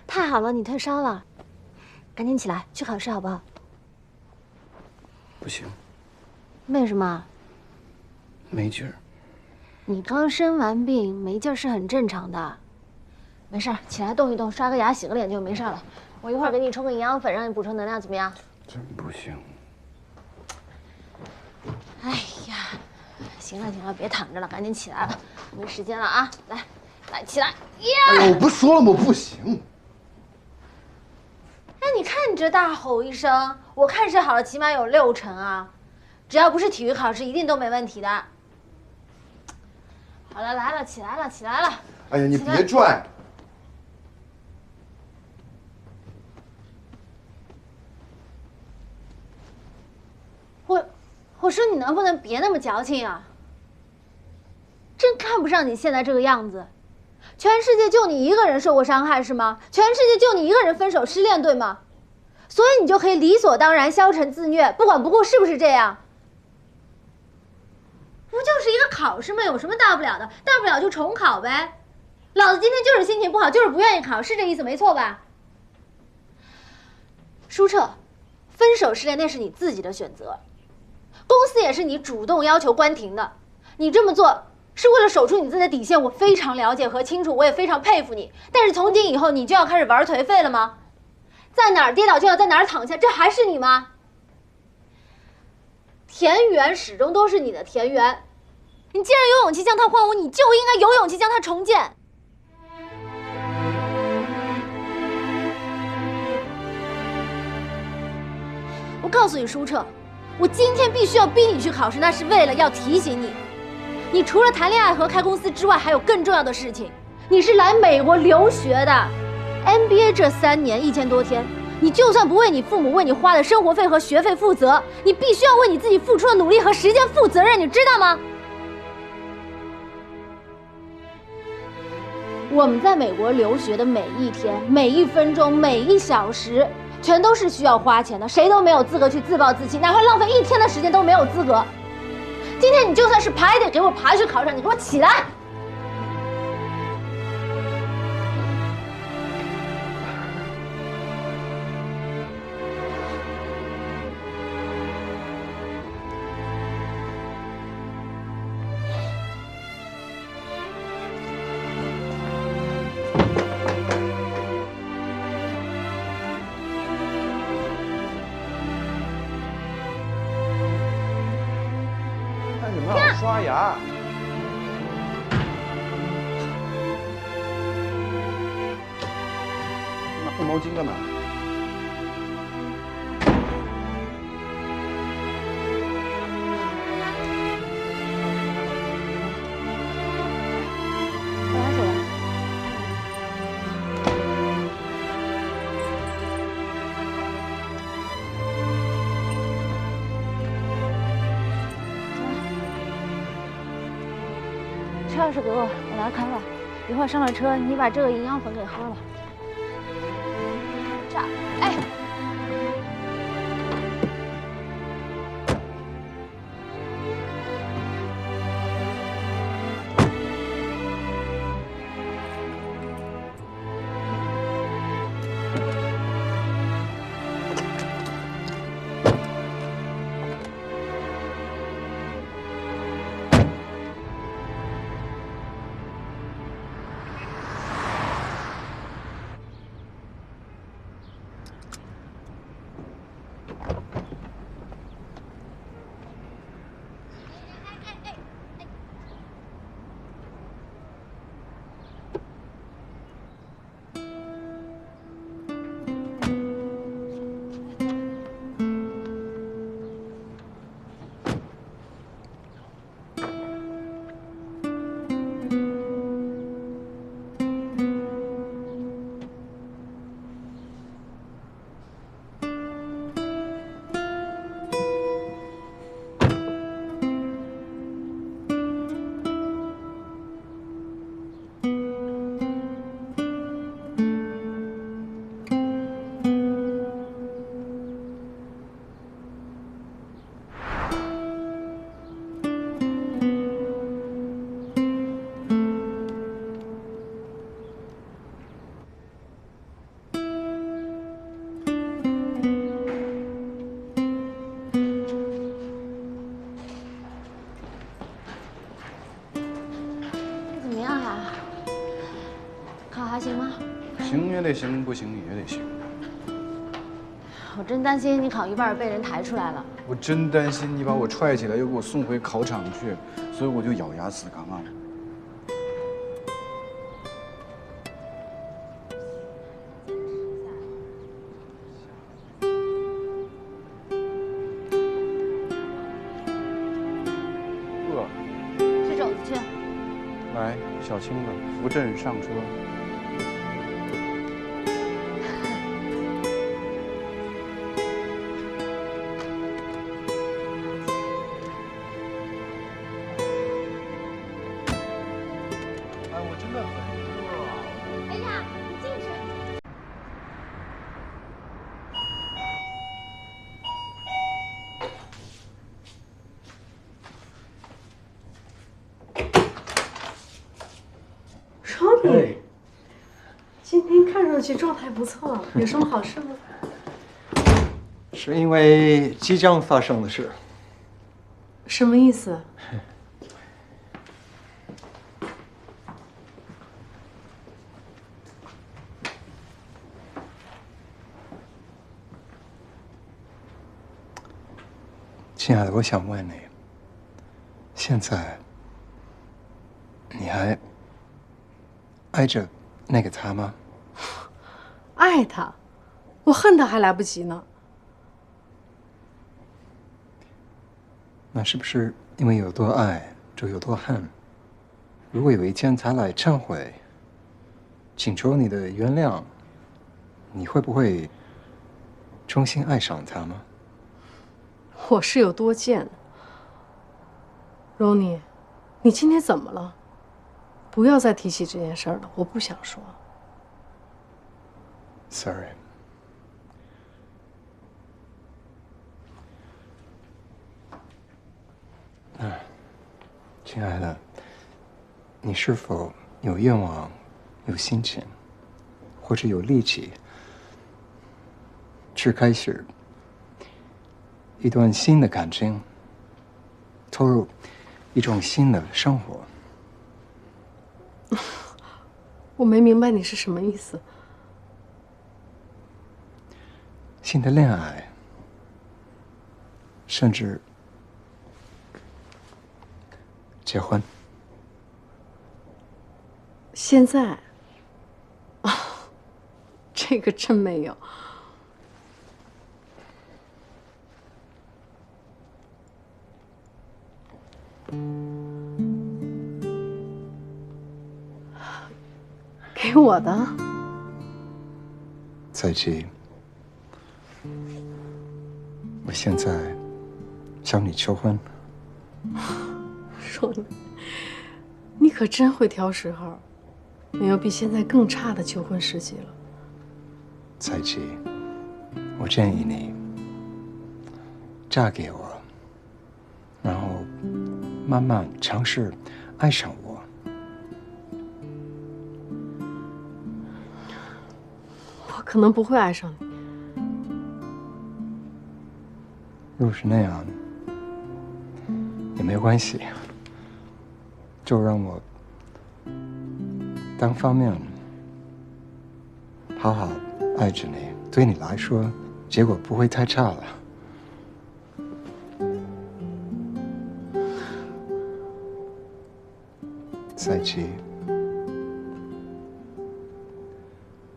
太好了，你退烧了，赶紧起来去考试好不好？不行，为什么？没劲儿。你刚生完病，没劲儿是很正常的。没事儿，起来动一动，刷个牙，洗个脸就没事了。我一会儿给你冲个营养粉，让你补充能量，怎么样？真不行。哎呀，行了行了，别躺着了，赶紧起来了，没时间了啊！来起来呀！哎呦，我不是说了吗？我不行。哎，你看你这大吼一声，我看是好了，起码有60%啊！只要不是体育考试，一定都没问题的。好了，来了，起来了，起来了！哎呀，你别拽！我说你能不能别那么矫情啊？真看不上你现在这个样子。全世界就你一个人受过伤害是吗？全世界就你一个人分手失恋对吗？所以你就可以理所当然消沉自虐，不管不顾，是不是这样？不就是一个考试吗？有什么大不了的？大不了就重考呗。老子今天就是心情不好，就是不愿意考，是这意思没错吧？舒澈，分手失恋那是你自己的选择，公司也是你主动要求关停的，你这么做是为了守住你自己的底线，我非常了解和清楚，我也非常佩服你。但是从今以后，你就要开始玩颓废了吗？在哪儿跌倒就要在哪儿躺下，这还是你吗？田园始终都是你的田园，你既然有勇气将它荒芜，你就应该有勇气将它重建。我告诉你，舒澈，我今天必须要逼你去考试，那是为了要提醒你，你除了谈恋爱和开公司之外，还有更重要的事情。你是来美国留学的 ，MBA 这3年1000多天，你就算不为你父母为你花的生活费和学费负责，你必须要为你自己付出的努力和时间负责任，你知道吗？我们在美国留学的每一天、每1分钟、每1小时，全都是需要花钱的，谁都没有资格去自暴自弃，哪怕浪费1天的时间都没有资格。今天你就算是爬也得给我爬去考场，你给我起来！刷牙。拿换毛巾干嘛？我拿手来。车钥匙给我，我来开了。一会儿上了车，你把这个营养粉给喝了。这样，哎。也得行，不行也得行。我真担心你考一半被人抬出来了。我真担心你把我踹起来，又给我送回考场去，所以我就咬牙死扛啊。吃肘子去。来，小青子，扶朕上车。哎呀，你进去。Ronnie，今天看上去状态不错，有什么好事吗？是因为即将发生的事。什么意思？亲爱的，我想问你，现在你还爱着那个他吗？爱他，我恨他还来不及呢。那是不是因为有多爱就有多恨？如果有一天他来忏悔，请求你的原谅，你会不会重新爱上他吗？我是有多贱，Ronnie，你今天怎么了？不要再提起这件事了，我不想说。Sorry。亲爱的，你是否有愿望、有心情，或者有力气，去开始一段新的感情，投入一种新的生活？我没明白你是什么意思。新的恋爱，甚至结婚。现在，这个真没有。给我的。蔡琪，我现在向你求婚。说呢，你可真会挑时候，没有比现在更差的求婚时机了。蔡琪，我建议你嫁给我，然后慢慢尝试爱上我。我可能不会爱上你。如果是那样，也没有关系，就让我单方面好好爱着你，对你来说，结果不会太差了。赛琪，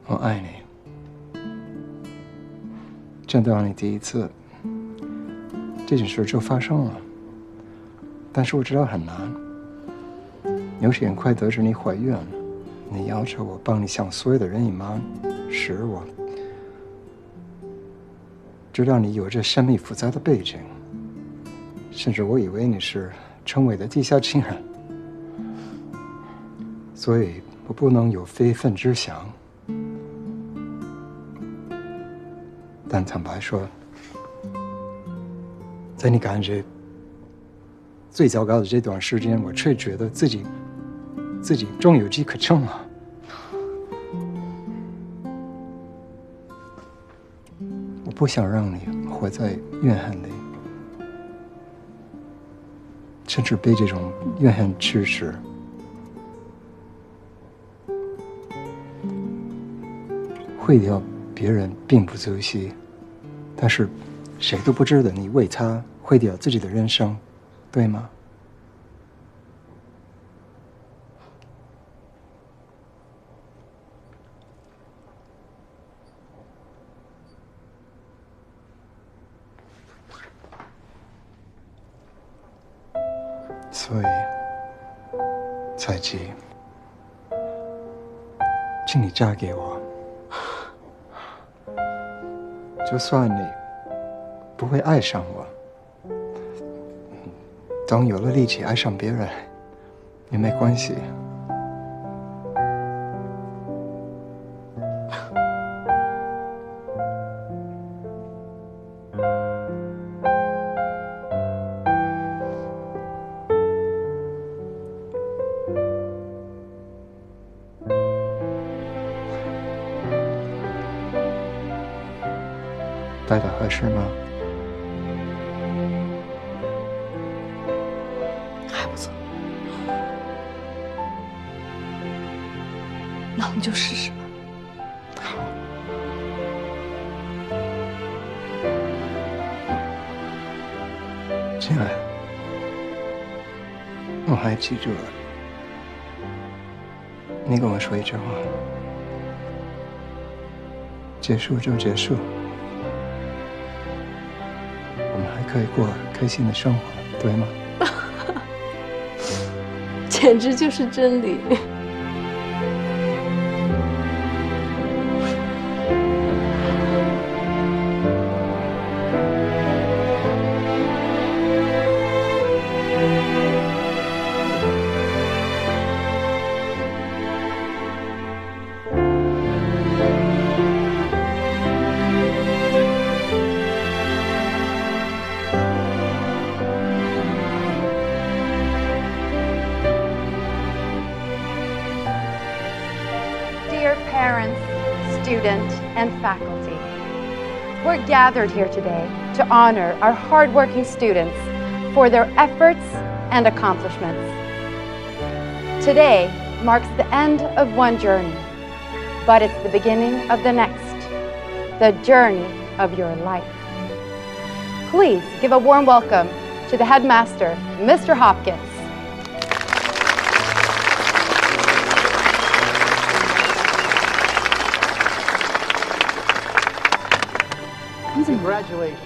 我爱你。见到你第一次，这件事就发生了。但是我知道很难，尤其很快得知你怀孕了，你要求我帮你向所有的人隐瞒，使我知道你有着神秘复杂的背景，甚至我以为你是陈伟的地下情人，所以我不能有非分之想。但坦白说，在你感觉最糟糕的这段时间，我却觉得自己终有机可乘了。我不想让你活在怨恨里，甚至被这种怨恨驱使。毁掉别人并不足惜，但是谁都不知道你为他毁掉自己的人生，对吗？所以，彩姬，请你嫁给我。就算你不会爱上我，等有了力气爱上别人，也没关系。待的合适吗？还不错。那我们就试试吧。好。亲爱的，我还记住了，你跟我说一句话：结束就结束。我们还可以过开心的生活，对吗？简直就是真理。Dear parents, students, and faculty, we're gathered here today to honor our hardworking students for their efforts and accomplishments. Today marks the end of one journey, but it's the beginning of the next, the journey of your life. Please give a warm welcome to the headmaster, Mr. Hopkins. Congratulations.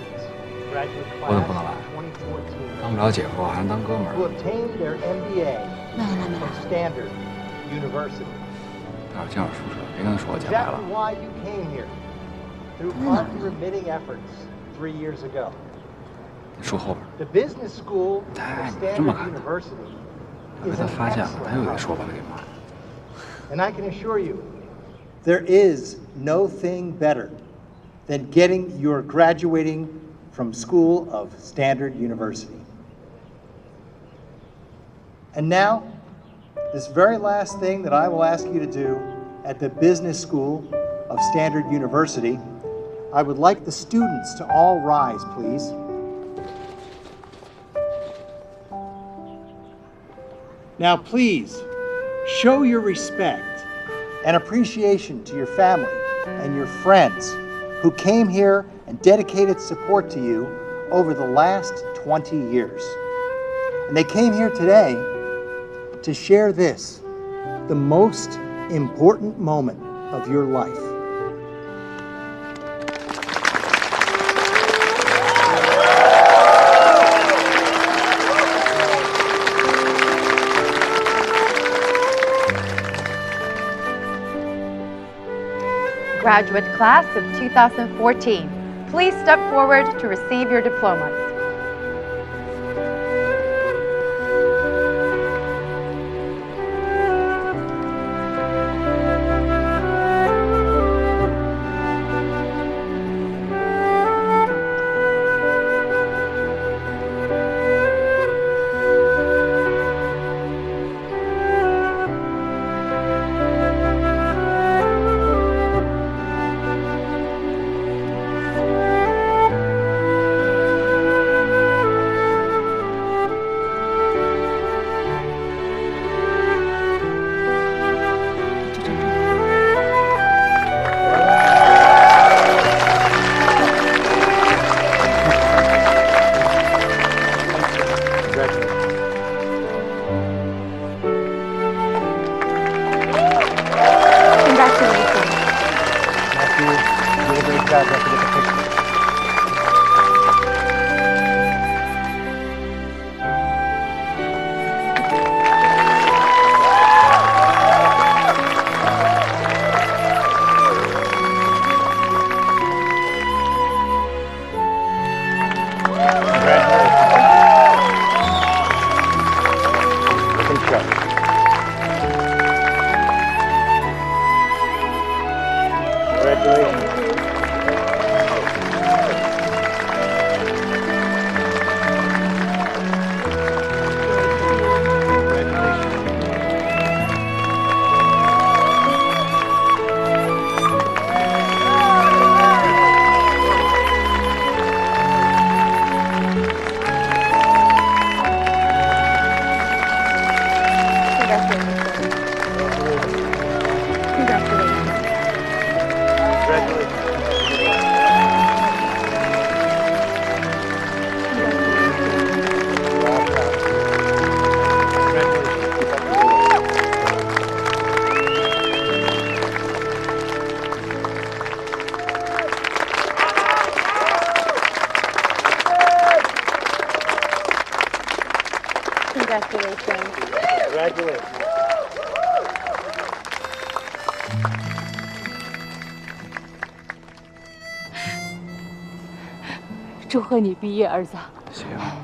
我怎么不能来？当不了姐夫，还能当哥们儿。 Who obtained their MBA from Standard University. 待会儿见着宿舍，别跟他说我捡来了 Exactly。why you came here. Through unremitting efforts 3 years ago. 你说后边。 The business school 哎， at 你这么 Standard 看他， University 被 is 他 an 发现了，他又 excellent 得说把他给骂。 And I can assure you, there is no thing better than getting your graduating from School of Standard University. And now, this very last thing that I will ask you to do at the Business School of Standard University, I would like the students to all rise, please. Now, please, show your respect and appreciation to your family and your friends who came here and dedicated support to you over the last 20 years. And they came here today to share this, the most important moment of your life. Graduate class of 2014, please step forward to receive your diplomas. 祝贺你毕业，儿子。谢谢啊。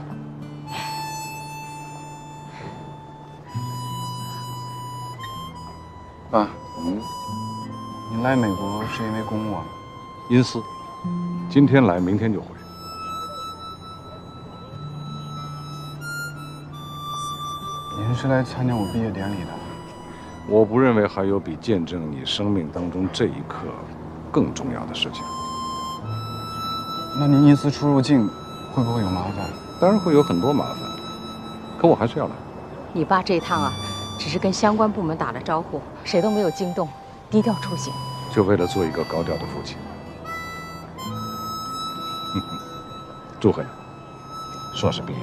爸，你来美国是因为公务啊？因私，今天来，明天就回。您是来参加我毕业典礼的？我不认为还有比见证你生命当中这一刻更重要的事情。那您因私出入境会不会有麻烦？当然会有很多麻烦，可我还是要来。你爸这趟啊，只是跟相关部门打了招呼，谁都没有惊动，低调出行。就为了做一个高调的父亲。祝贺你，硕士毕业。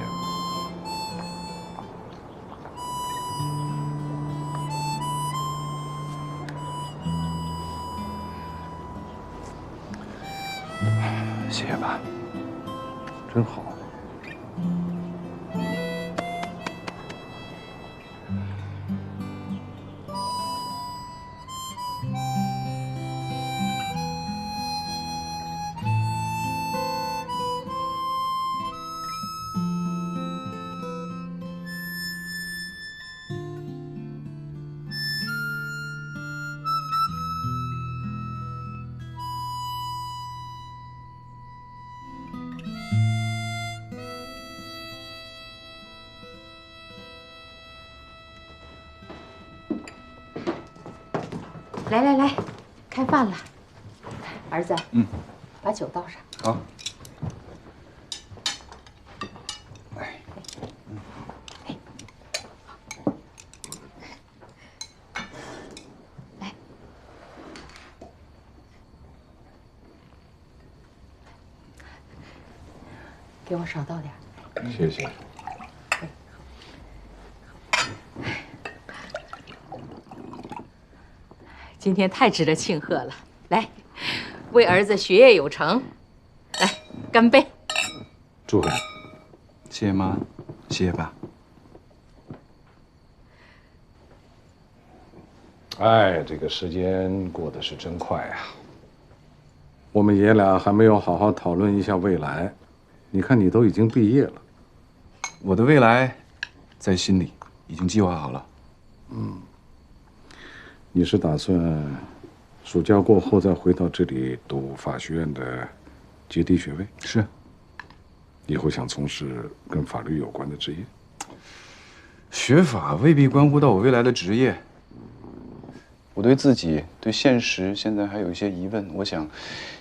谢谢爸，真好。来来来，开饭了，儿子。把酒倒上。好。给我少倒点。谢谢。今天太值得庆贺了，来，为儿子学业有成，来，干杯！祝贺你。谢谢妈，谢谢爸。哎，这个时间过得是真快呀！我们爷俩还没有好好讨论一下未来，你看你都已经毕业了。我的未来，在心里已经计划好了。你是打算暑假过后再回到这里读法学院的阶梯学位？是。以后想从事跟法律有关的职业？学法未必关乎到我未来的职业。我对自己、对现实现在还有一些疑问，我想，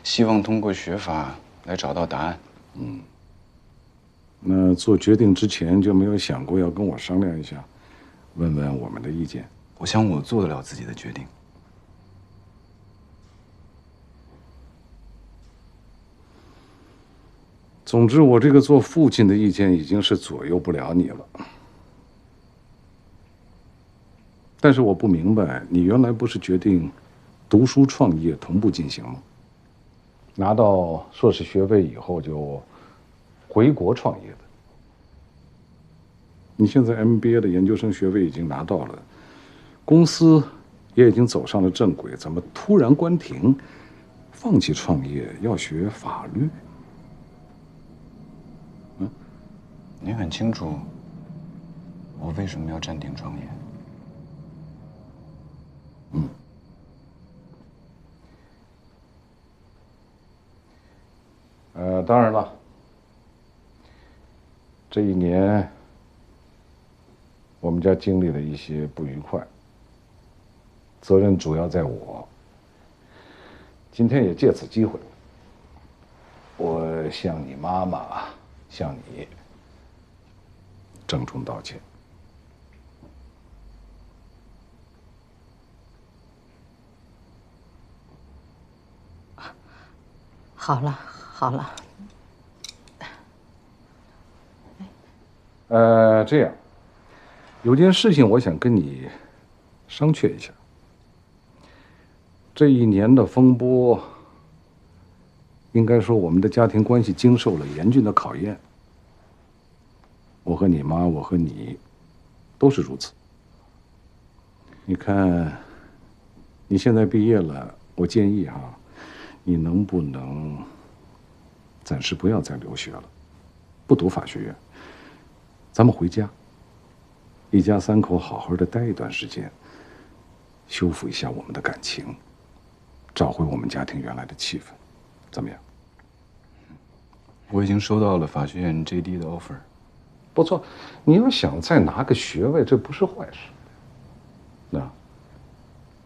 希望通过学法来找到答案。那做决定之前就没有想过要跟我商量一下，问问我们的意见？我想我做得了自己的决定。总之，我这个做父亲的意见已经是左右不了你了。但是我不明白，你原来不是决定读书创业同步进行吗？拿到硕士学位以后就回国创业的。你现在 MBA 的研究生学位已经拿到了，公司也已经走上了正轨，怎么突然关停，放弃创业，要学法律？很清楚，我为什么要暂停创业。当然了，这一年我们家经历了一些不愉快，责任主要在我。今天也借此机会，我向你妈妈，向你郑重道歉。好了好了，这样，有件事情我想跟你商榷一下。这一年的风波，应该说我们的家庭关系经受了严峻的考验。我和你妈，我和你，都是如此。你看，你现在毕业了，我建议你能不能暂时不要再留学了，不读法学院，咱们回家，一家三口好好的待一段时间，修复一下我们的感情，找回我们家庭原来的气氛，怎么样？我已经收到了法学院 JD 的 offer。不错，你要想再拿个学位，这不是坏事。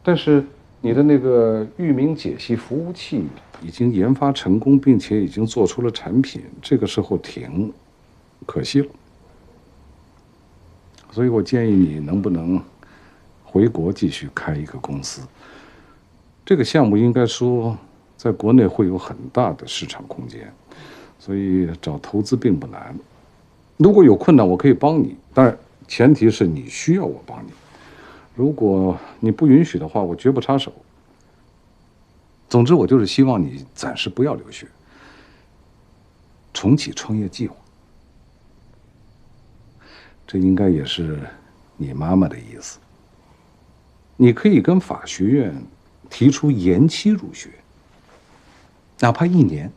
但是你的那个域名解析服务器已经研发成功，并且已经做出了产品，这个时候停，可惜了。所以我建议你能不能回国继续开一个公司。这个项目应该说在国内会有很大的市场空间，所以找投资并不难。如果有困难，我可以帮你，当然前提是你需要我帮你。如果你不允许的话，我绝不插手。总之，我就是希望你暂时不要留学，重启创业计划。这应该也是你妈妈的意思。你可以跟法学院提出延期入学，哪怕1年。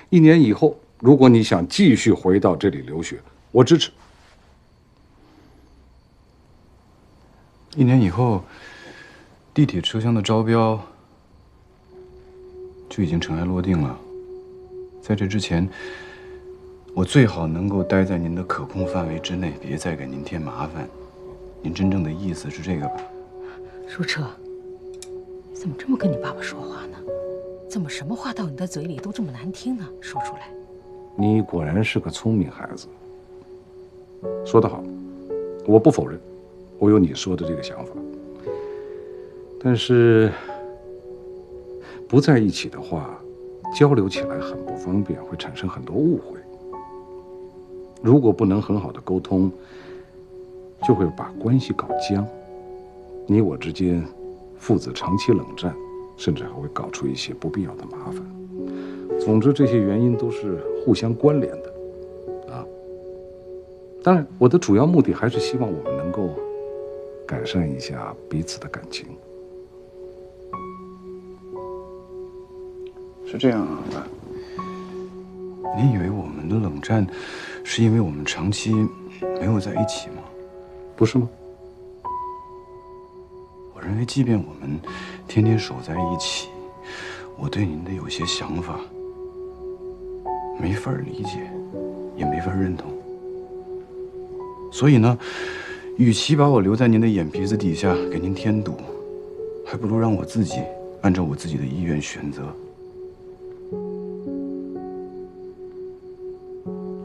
1年以后，如果你想继续回到这里留学，我支持。1年以后，地铁车厢的招标就已经尘埃落定了。在这之前，我最好能够待在您的可控范围之内，别再给您添麻烦。您真正的意思是这个吧？舒澈，你怎么这么跟你爸爸说话呢？怎么什么话到你的嘴里都这么难听呢？说出来。你果然是个聪明孩子。说得好，我不否认，我有你说的这个想法。但是不在一起的话，交流起来很不方便，会产生很多误会。如果不能很好的沟通，就会把关系搞僵，你我之间父子长期冷战，甚至还会搞出一些不必要的麻烦。总之，这些原因都是互相关联的，当然，我的主要目的还是希望我们能够改善一下彼此的感情。是这样啊，爸。你以为我们的冷战是因为我们长期没有在一起吗？不是吗？我认为，即便我们天天守在一起，我对您的有些想法没法理解，也没法认同。所以呢，与其把我留在您的眼皮子底下给您添堵，还不如让我自己按照我自己的意愿选择。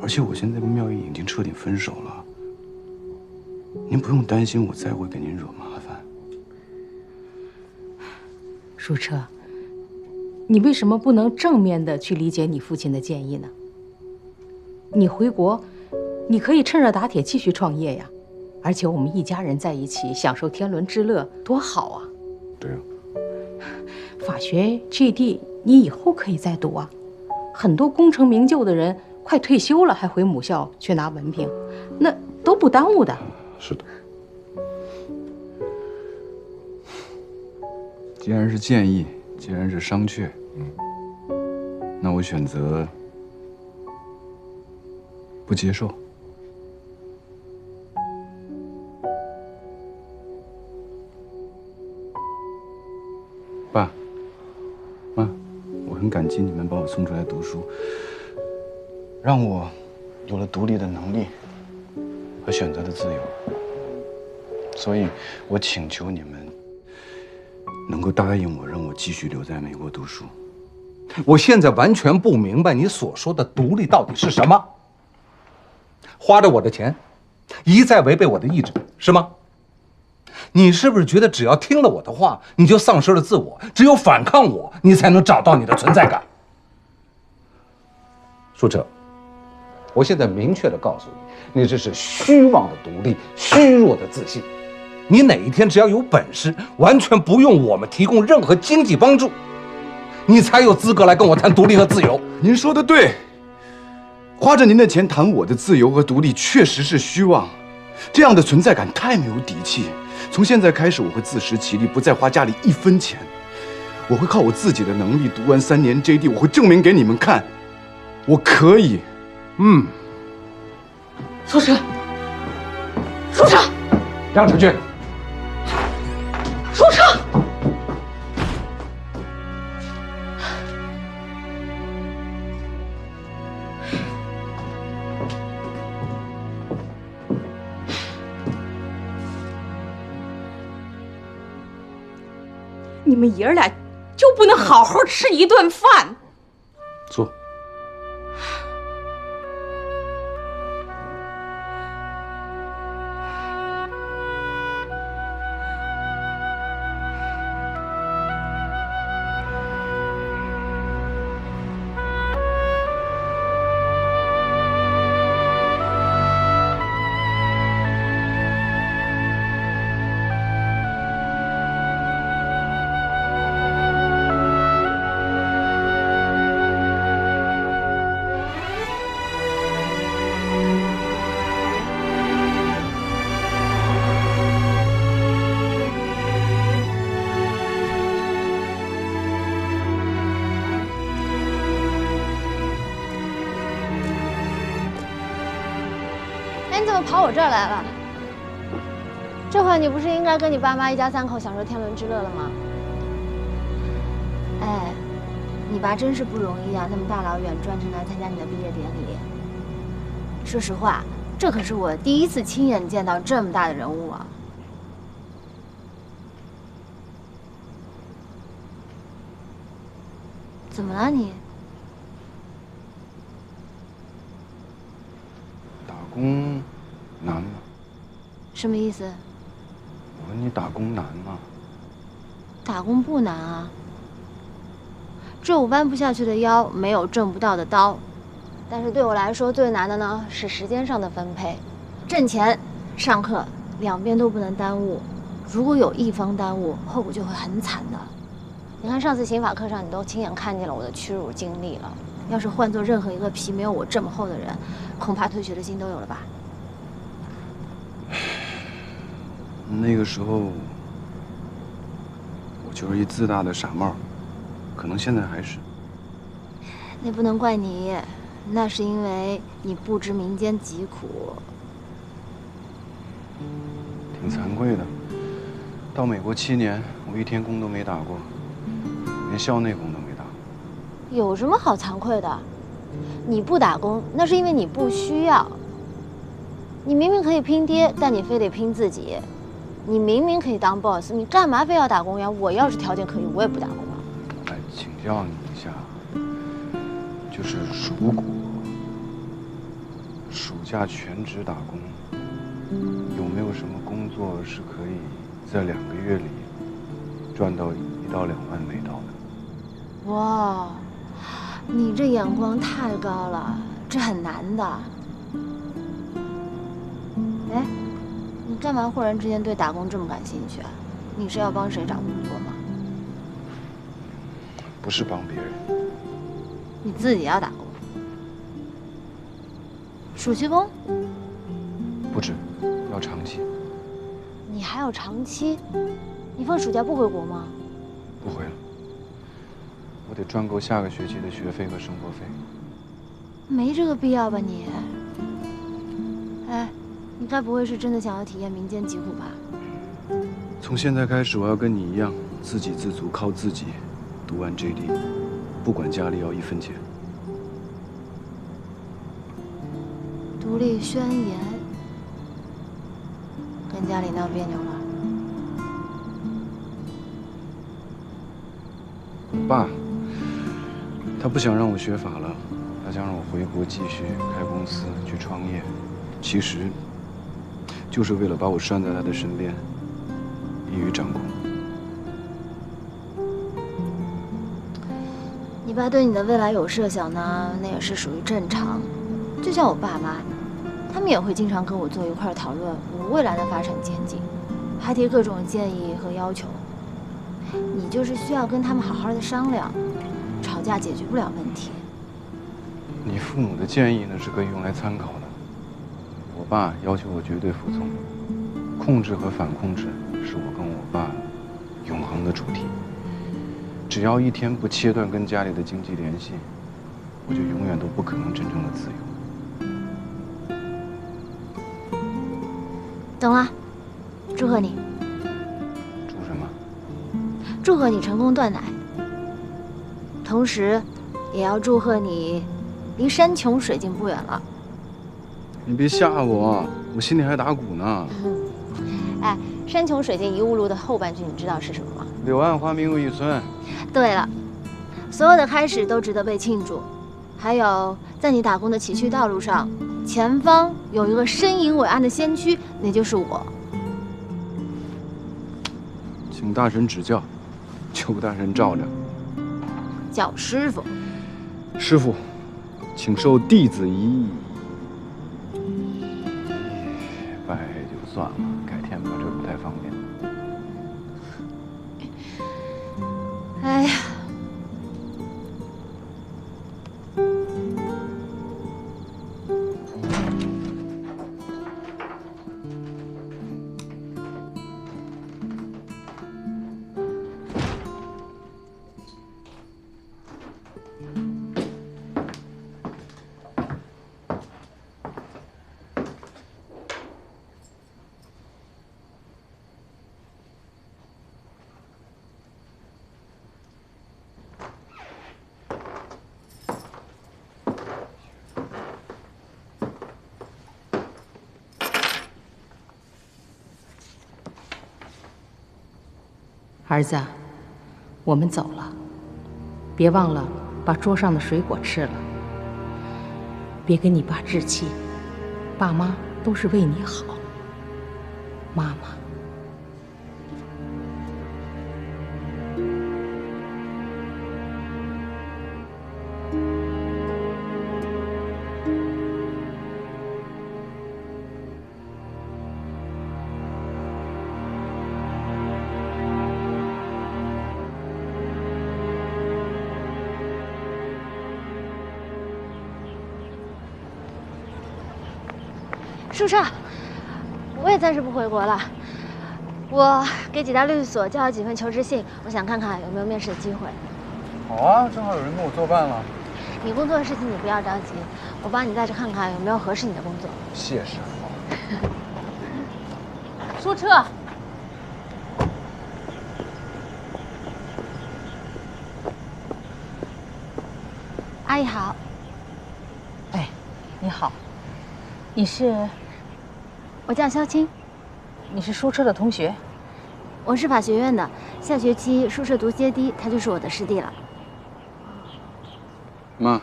而且我现在跟妙意已经彻底分手了，您不用担心我再会给您惹麻烦。舒澈，你为什么不能正面的去理解你父亲的建议呢？你回国，你可以趁热打铁继续创业呀，而且我们一家人在一起享受天伦之乐，多好啊！对啊，法学 GD 你以后可以再读啊，很多功成名就的人快退休了还回母校去拿文凭，那都不耽误的。是的。既然是建议，既然是商榷，那我选择不不接受。爸妈，我很感激你们把我送出来读书，让我有了独立的能力和选择的自由。所以，我请求你们能够答应我，让我继续留在美国读书。我现在完全不明白你所说的独立到底是什么？花着我的钱，一再违背我的意志，是吗？你是不是觉得只要听了我的话，你就丧失了自我？只有反抗我，你才能找到你的存在感？舒澈，我现在明确的告诉你，你这是虚妄的独立，虚弱的自信。你哪一天只要有本事，完全不用我们提供任何经济帮助，你才有资格来跟我谈独立和自由。您说的对，花着您的钱谈我的自由和独立，确实是虚妄。这样的存在感太没有底气。从现在开始，我会自食其力，不再花家里1分钱。我会靠我自己的能力读完3年 JD， 我会证明给你们看，我可以。舒澈，舒澈，杨承军，舒澈。你们爷儿俩就不能好好吃一顿饭？坐。你怎么跑我这儿来了？这会儿你不是应该跟你爸妈一家3口享受天伦之乐了吗？哎，你爸真是不容易啊，那么大老远专程来参加你的毕业典礼。说实话，这可是我第一次亲眼见到这么大的人物啊！怎么了你？打工难吗？什么意思？我问你打工难吗？打工不难啊，只有弯不下去的腰，没有挣不到的刀。但是对我来说最难的呢，是时间上的分配。挣钱、上课两边都不能耽误，如果有一方耽误，后果就会很惨的。你看上次刑法课上，你都亲眼看见了我的屈辱经历了。要是换做任何一个皮没有我这么厚的人，恐怕退学的心都有了吧。那个时候，我就是一自大的傻帽，可能现在还是。那不能怪你，那是因为你不知民间疾苦。挺惭愧的，到美国7年，我一天工都没打过，连校内工都没打过。有什么好惭愧的？你不打工，那是因为你不需要。你明明可以拼爹，但你非得拼自己。你明明可以当 boss， 你干嘛非要打工呀？我要是条件可以，我也不打工啊。来请教你一下，就是如果暑假全职打工，有没有什么工作是可以在2个月里赚到1到2万美刀的？哇，你这眼光太高了，这很难的。哎，你干嘛忽然之间对打工这么感兴趣啊？你是要帮谁找工作吗？不是帮别人，你自己要打工。暑期工？不止，要长期。你还要长期？你放暑假不回国吗？不回了，我得赚够下个学期的学费和生活费。没这个必要吧你？哎，你该不会是真的想要体验民间疾苦吧？从现在开始，我要跟你一样，自给自足，靠自己，读完 JD， 不管家里要1分钱。独立宣言，跟家里闹别扭了？我爸，他不想让我学法了，他想让我回国继续开公司去创业，其实就是为了把我拴在他的身边，易于掌控。你爸对你的未来有设想呢，那也是属于正常。就像我爸妈，他们也会经常跟我坐一块讨论我未来的发展前景，还提各种建议和要求。你就是需要跟他们好好的商量，吵架解决不了问题。你父母的建议呢是可以用来参考的，我爸要求我绝对服从，控制和反控制是我跟我爸永恒的主题。只要一天不切断跟家里的经济联系，我就永远都不可能真正的自由。懂了，祝贺你。祝什么？祝贺你成功断奶，同时，也要祝贺你离山穷水尽不远了。你别吓我，我心里还打鼓呢。哎，山穷水尽疑无路的后半句你知道是什么吗？柳暗花明又一村。对了，所有的开始都值得被庆祝。还有，在你打工的崎岖道路上，前方有一个身影伟岸的先驱，那就是我。请大神指教，求大神罩着。叫师傅。师傅，请受弟子一拜就算了，改天吧，这不太方便。哎呀。儿子，我们走了，别忘了把桌上的水果吃了。别跟你爸置气，爸妈都是为你好。妈妈。舒澈，我也暂时不回国了。我给几大律所交了几份求职信，我想看看有没有面试的机会。好啊，正好有人跟我作伴了。你工作的事情你不要着急，我帮你带着看看有没有合适你的工作。谢师傅。舒澈，阿姨好。哎，你好，你是？我叫肖青。你是舒澈的同学？我是法学院的，下学期舒澈读JD，他就是我的师弟了。妈，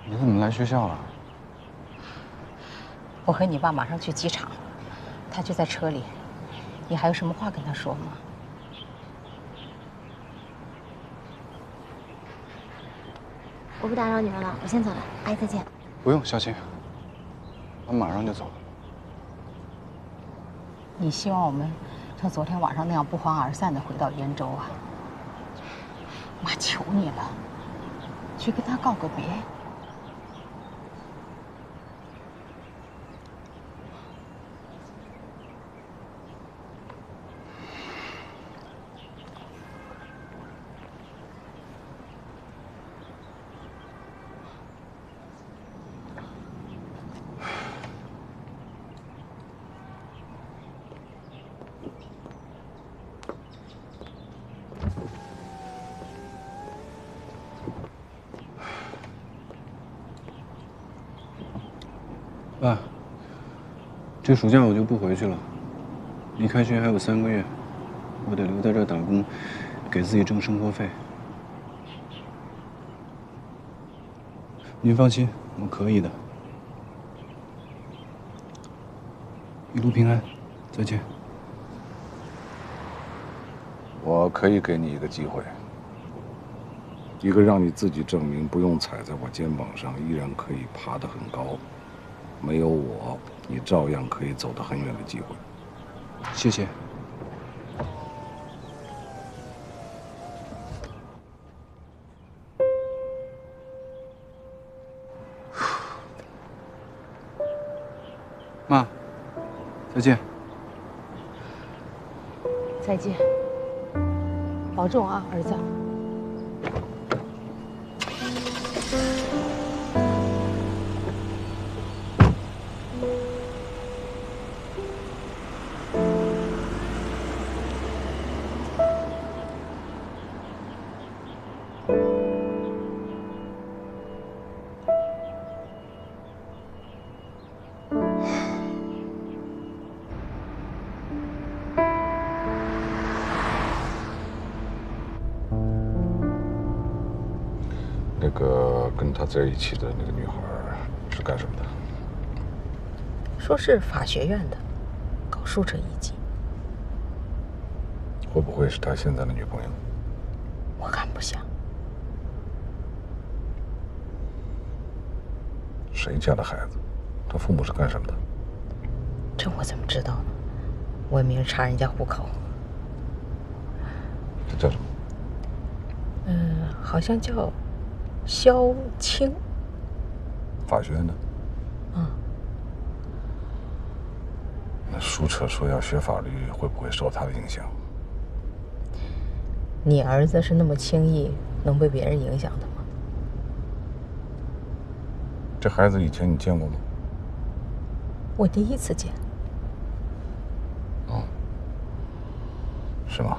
你怎么来学校了？我和你爸马上去机场，他就在车里。你还有什么话跟他说吗？我不打扰你们了，我先走了，阿姨再见。不用，小青，我马上就走。你希望我们像昨天晚上那样不欢而散的回到燕州啊？妈求你了，去跟他告个别。爸，这暑假我就不回去了，离开学还有3个月，我得留在这儿打工，给自己挣生活费。您放心，我可以的。一路平安，再见。我可以给你一个机会，一个让你自己证明不用踩在我肩膀上，依然可以爬得很高。没有我，你照样可以走得很远的机会。谢谢。妈，再见。再见，保重啊，儿子。那个跟他在一起的那个女孩是干什么的？说是法学院的，搞书车一级。会不会是他现在的女朋友？我看不像。谁家的孩子？他父母是干什么的？这我怎么知道呢？我也没人查人家户口。这叫什么？好像叫萧青。法学院的。嗯。那书澈说要学法律，会不会受他的影响？你儿子是那么轻易能被别人影响的吗？这孩子以前你见过吗？我第一次见。哦，是吗？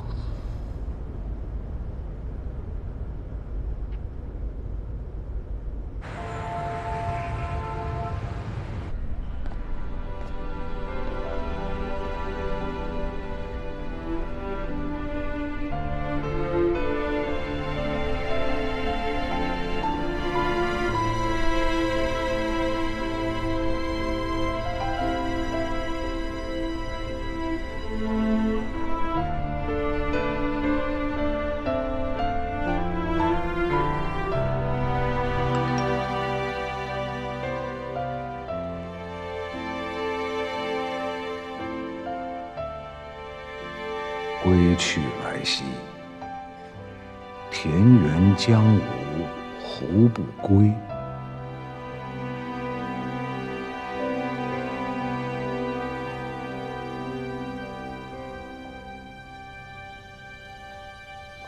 归去来兮，田园将芜胡不归？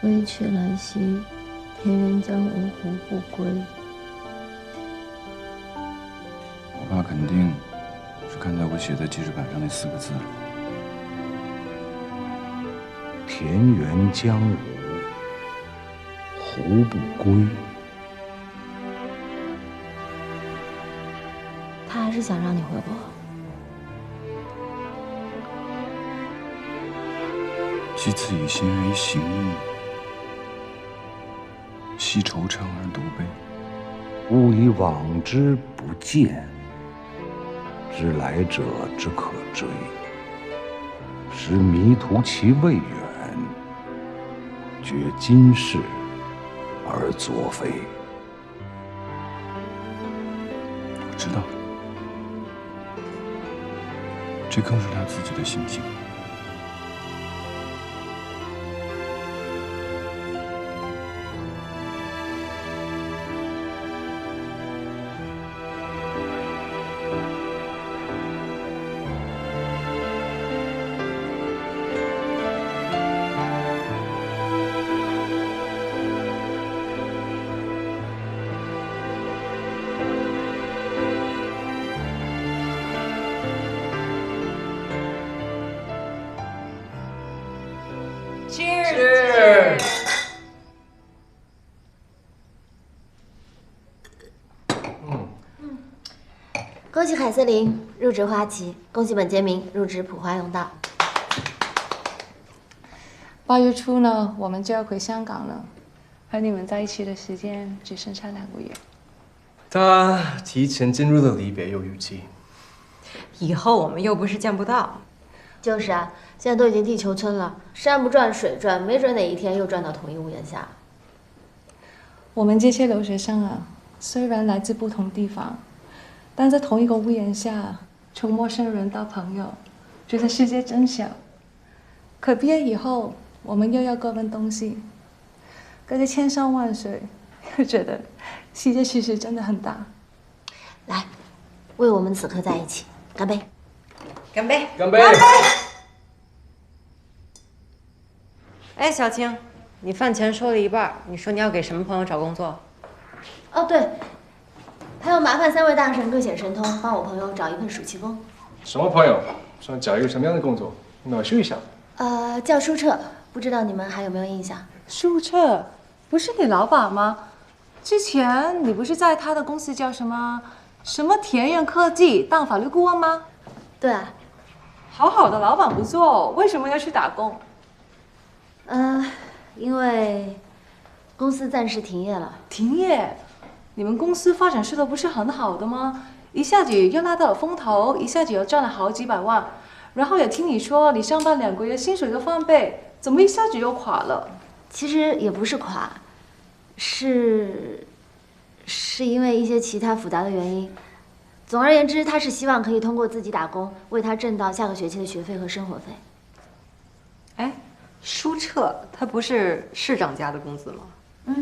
归去来兮，田园将芜胡不归？我爸肯定是看在我写在记事板上那4个字了。田园将芜胡不归？他还是想让你回国。惜此以心为行矣，惜惆怅而独悲。吾以往之不谏，知来者之可追。实迷途其未远，觉今是而昨非。我知道，这更是他自己的心情。恭喜海瑟琳入职花旗，恭喜本杰明入职普华永道。8月初呢，我们就要回香港了，和你们在一起的时间只剩下2个月。他提前进入了离别有预期。以后我们又不是见不到。就是啊，现在都已经地球村了，山不转水转，没准哪一天又转到同一屋檐下。我们这些留学生啊，虽然来自不同地方，但在同一个屋檐下，从陌生人到朋友，觉得世界真小。可毕业以后，我们又要各奔东西，隔着千山万水，又觉得世界其实真的很大。来，为我们此刻在一起干杯！干杯！干杯！哎，小青，你饭钱说了一半，你说你要给什么朋友找工作？哦，对，还要麻烦3位大神各显神通，帮我朋友找一份暑期工。什么朋友？想找一个什么样的工作？描述一下。叫舒澈，不知道你们还有没有印象？舒澈，不是你老板吗？之前你不是在他的公司叫什么田园科技当法律顾问吗？对啊。好好的老板不做，为什么要去打工？因为公司暂时停业了。停业？你们公司发展势头不是很好的吗？一下子又拉到了风头，一下子又赚了好几百万，然后也听你说你上班2个月薪水都翻倍，怎么一下子又垮了？其实也不是垮，是因为一些其他复杂的原因。总而言之，他是希望可以通过自己打工，为他挣到下个学期的学费和生活费。哎，舒澈他不是市长家的公子吗？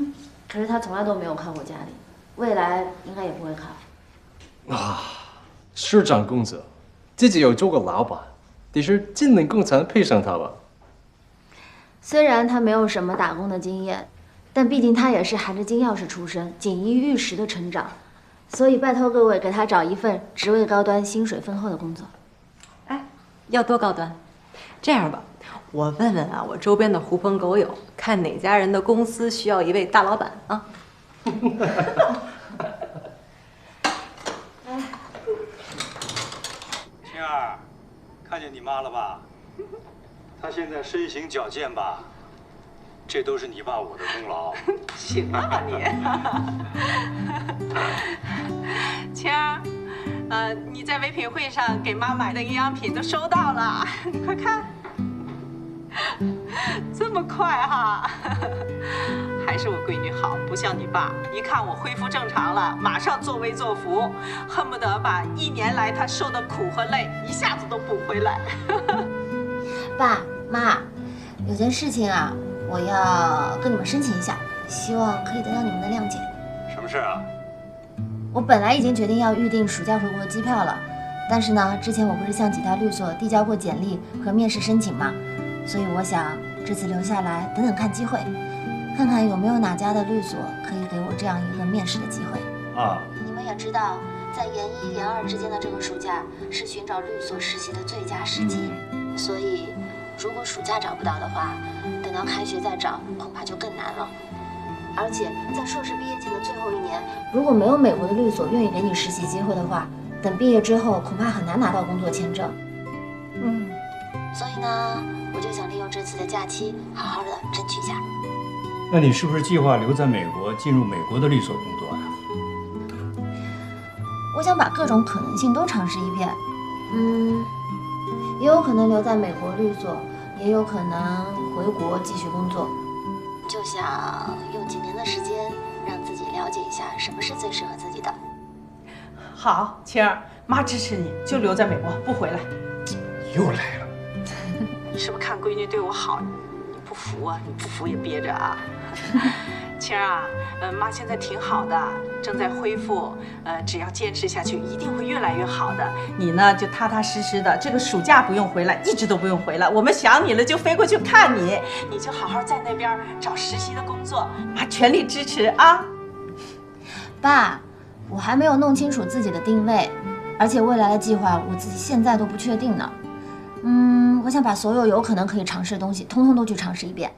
可是他从来都没有靠过家里，未来应该也不会靠。啊，市长公子，自己有做过老板，得是金领共产配上他吧？虽然他没有什么打工的经验，但毕竟他也是含着金钥匙出身，锦衣玉食的成长，所以拜托各位给他找一份职位高端、薪水丰厚的工作。哎，要多高端？这样吧，我问问啊，我周边的狐朋狗友，看哪家人的公司需要一位大老板啊。青儿，看见你妈了吧？她现在身形矫健吧？这都是你爸我的功劳。行啊你。青儿，你在唯品会上给妈买的营养品都收到了，你快看。这么快哈？还是我闺女好，不像你爸，一看我恢复正常了，马上作威作福，恨不得把1年来他受的苦和累一下子都补回来。爸妈，有件事情啊，我要跟你们申请一下，希望可以得到你们的谅解。什么事啊？我本来已经决定要预订暑假回国的机票了，但是呢，之前我不是向几家律所递交过简历和面试申请吗？所以我想这次留下来等等看机会，看看有没有哪家的律所可以给我这样一个面试的机会。你们也知道，在研1、研2之间的这个暑假是寻找律所实习的最佳时机，所以如果暑假找不到的话，等到开学再找恐怕就更难了。而且在硕士毕业前的最后1年，如果没有美国的律所愿意给你实习机会的话，等毕业之后恐怕很难拿到工作签证。所以呢，我就想利用这次的假期，好好的争取一下。那你是不是计划留在美国，进入美国的律所工作呀？我想把各种可能性都尝试一遍。也有可能留在美国律所，也有可能回国继续工作。就想用几年的时间，让自己了解一下什么是最适合自己的。好，青儿，妈支持你，就留在美国，不回来。又来了。你是不是看闺女对我好，你不服啊？你不服也憋着啊。青儿啊，妈现在挺好的，正在恢复，只要坚持下去，一定会越来越好的。你呢，就踏踏实实的，这个暑假不用回来，一直都不用回来。我们想你了就飞过去看你，你就好好在那边找实习的工作，妈全力支持啊。爸，我还没有弄清楚自己的定位，而且未来的计划我自己现在都不确定呢。我想把所有有可能可以尝试的东西，通通都去尝试一遍。